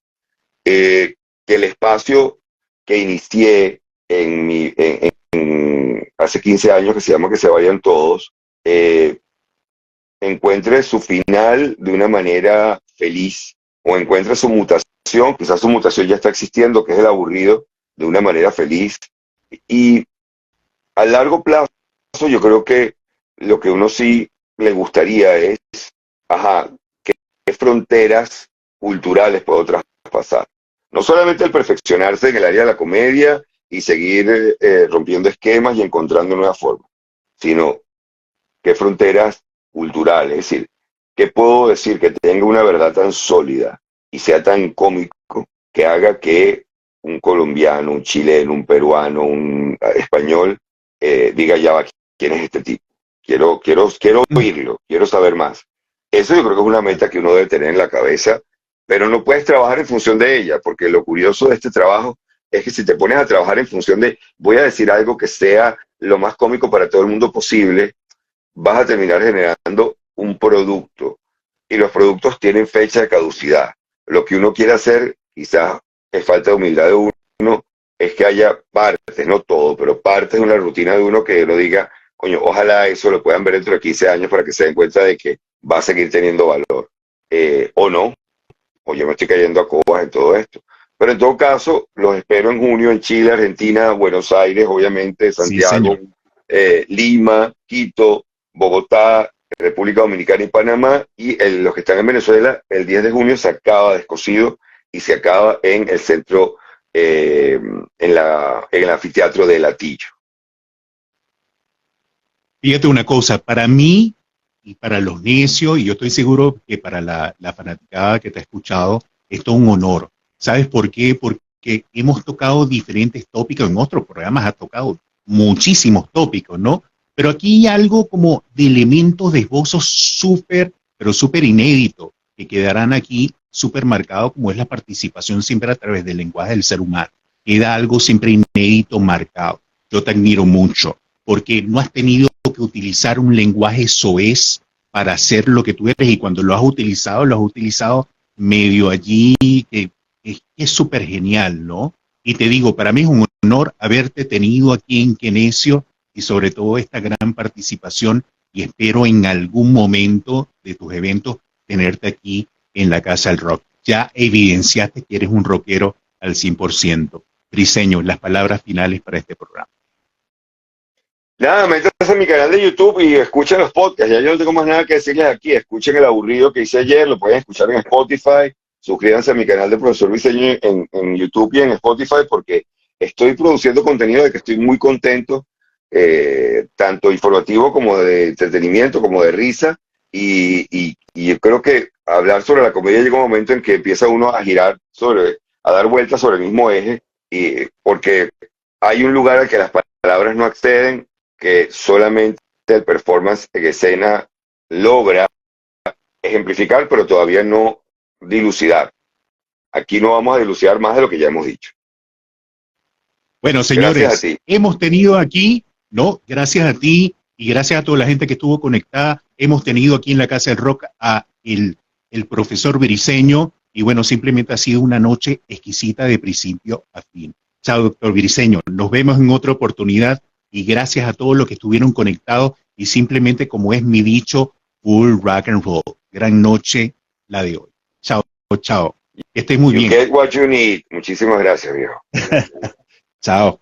Que el espacio que inicié hace 15 años, que se llama Que se vayan todos, eh, encuentre su final de una manera feliz, o encuentre su mutación, quizás su mutación ya está existiendo, que es el aburrido, de una manera feliz. Y a largo plazo, yo creo que lo que uno sí le gustaría es, ajá, qué fronteras culturales puedo traspasar. No solamente el perfeccionarse en el área de la comedia y seguir rompiendo esquemas y encontrando nuevas formas, sino qué fronteras culturales, es decir, qué puedo decir que tenga una verdad tan sólida y sea tan cómico que haga que un colombiano, un chileno, un peruano, un español diga, ya va, ¿quién es este tipo? Quiero oírlo, quiero saber más. Eso yo creo que es una meta que uno debe tener en la cabeza, pero no puedes trabajar en función de ella, porque lo curioso de este trabajo es que si te pones a trabajar en función de, voy a decir algo que sea lo más cómico para todo el mundo posible, vas a terminar generando un producto y los productos tienen fecha de caducidad. Lo que uno quiere hacer, quizás es falta de humildad de uno, es que haya partes, no todo, pero partes de una rutina de uno que uno diga, coño, ojalá eso lo puedan ver dentro de 15 años para que se den cuenta de que va a seguir teniendo valor. O no, o yo me estoy cayendo a cobas en todo esto. Pero en todo caso, los espero en junio en Chile, Argentina, Buenos Aires, obviamente, Sí, Santiago, señor. Lima, Quito, Bogotá, República Dominicana y Panamá. Y los que están en Venezuela, el 10 de junio se acaba Descosido y se acaba en el centro, en el anfiteatro de Latillo. Fíjate una cosa, para mí y para los necios, y yo estoy seguro que para la fanaticada que te ha escuchado, esto es un honor. ¿Sabes por qué? Porque hemos tocado diferentes tópicos, en otros programas ha tocado muchísimos tópicos, ¿no? Pero aquí hay algo como de elementos de esbozo súper, pero súper inédito, que quedarán aquí súper marcados, como es la participación siempre a través del lenguaje del ser humano. Queda algo siempre inédito, marcado. Yo te admiro mucho, porque no has tenido que utilizar un lenguaje soez para hacer lo que tú eres, y cuando lo has utilizado medio allí, que es súper genial, ¿no? Y te digo, para mí es un honor haberte tenido aquí en Qué Necio y sobre todo esta gran participación, y espero en algún momento de tus eventos tenerte aquí en la Casa del Rock. Ya evidenciaste que eres un rockero al 100%. Briseño, las palabras finales para este programa. Nada, métanse en mi canal de YouTube y escuchen los podcasts. Ya yo no tengo más nada que decirles aquí. Escuchen el aburrido que hice ayer, lo pueden escuchar en Spotify. Suscríbanse a mi canal de Profesor Briseño en YouTube y en Spotify, porque estoy produciendo contenido de que estoy muy contento, tanto informativo como de entretenimiento, como de risa. Y yo creo que hablar sobre la comedia llega un momento en que empieza uno a girar a dar vueltas sobre el mismo eje, porque hay un lugar al que las palabras no acceden, que solamente el performance en escena logra ejemplificar, pero todavía no dilucidar. Aquí no vamos a dilucidar más de lo que ya hemos dicho. Bueno, Gracias a señores, ti. hemos tenido aquí, ¿no? Gracias a ti y gracias a toda la gente que estuvo conectada, hemos tenido aquí en la Casa del Rock a el profesor Briseño, y bueno, simplemente ha sido una noche exquisita de principio a fin. Chao, doctor Briseño. Nos vemos en otra oportunidad y gracias a todos los que estuvieron conectados, y simplemente, como es mi dicho, full rock and roll. Gran noche la de hoy. Chao, chao. Que estés muy You bien. get what you need. Muchísimas gracias, viejo. Chao.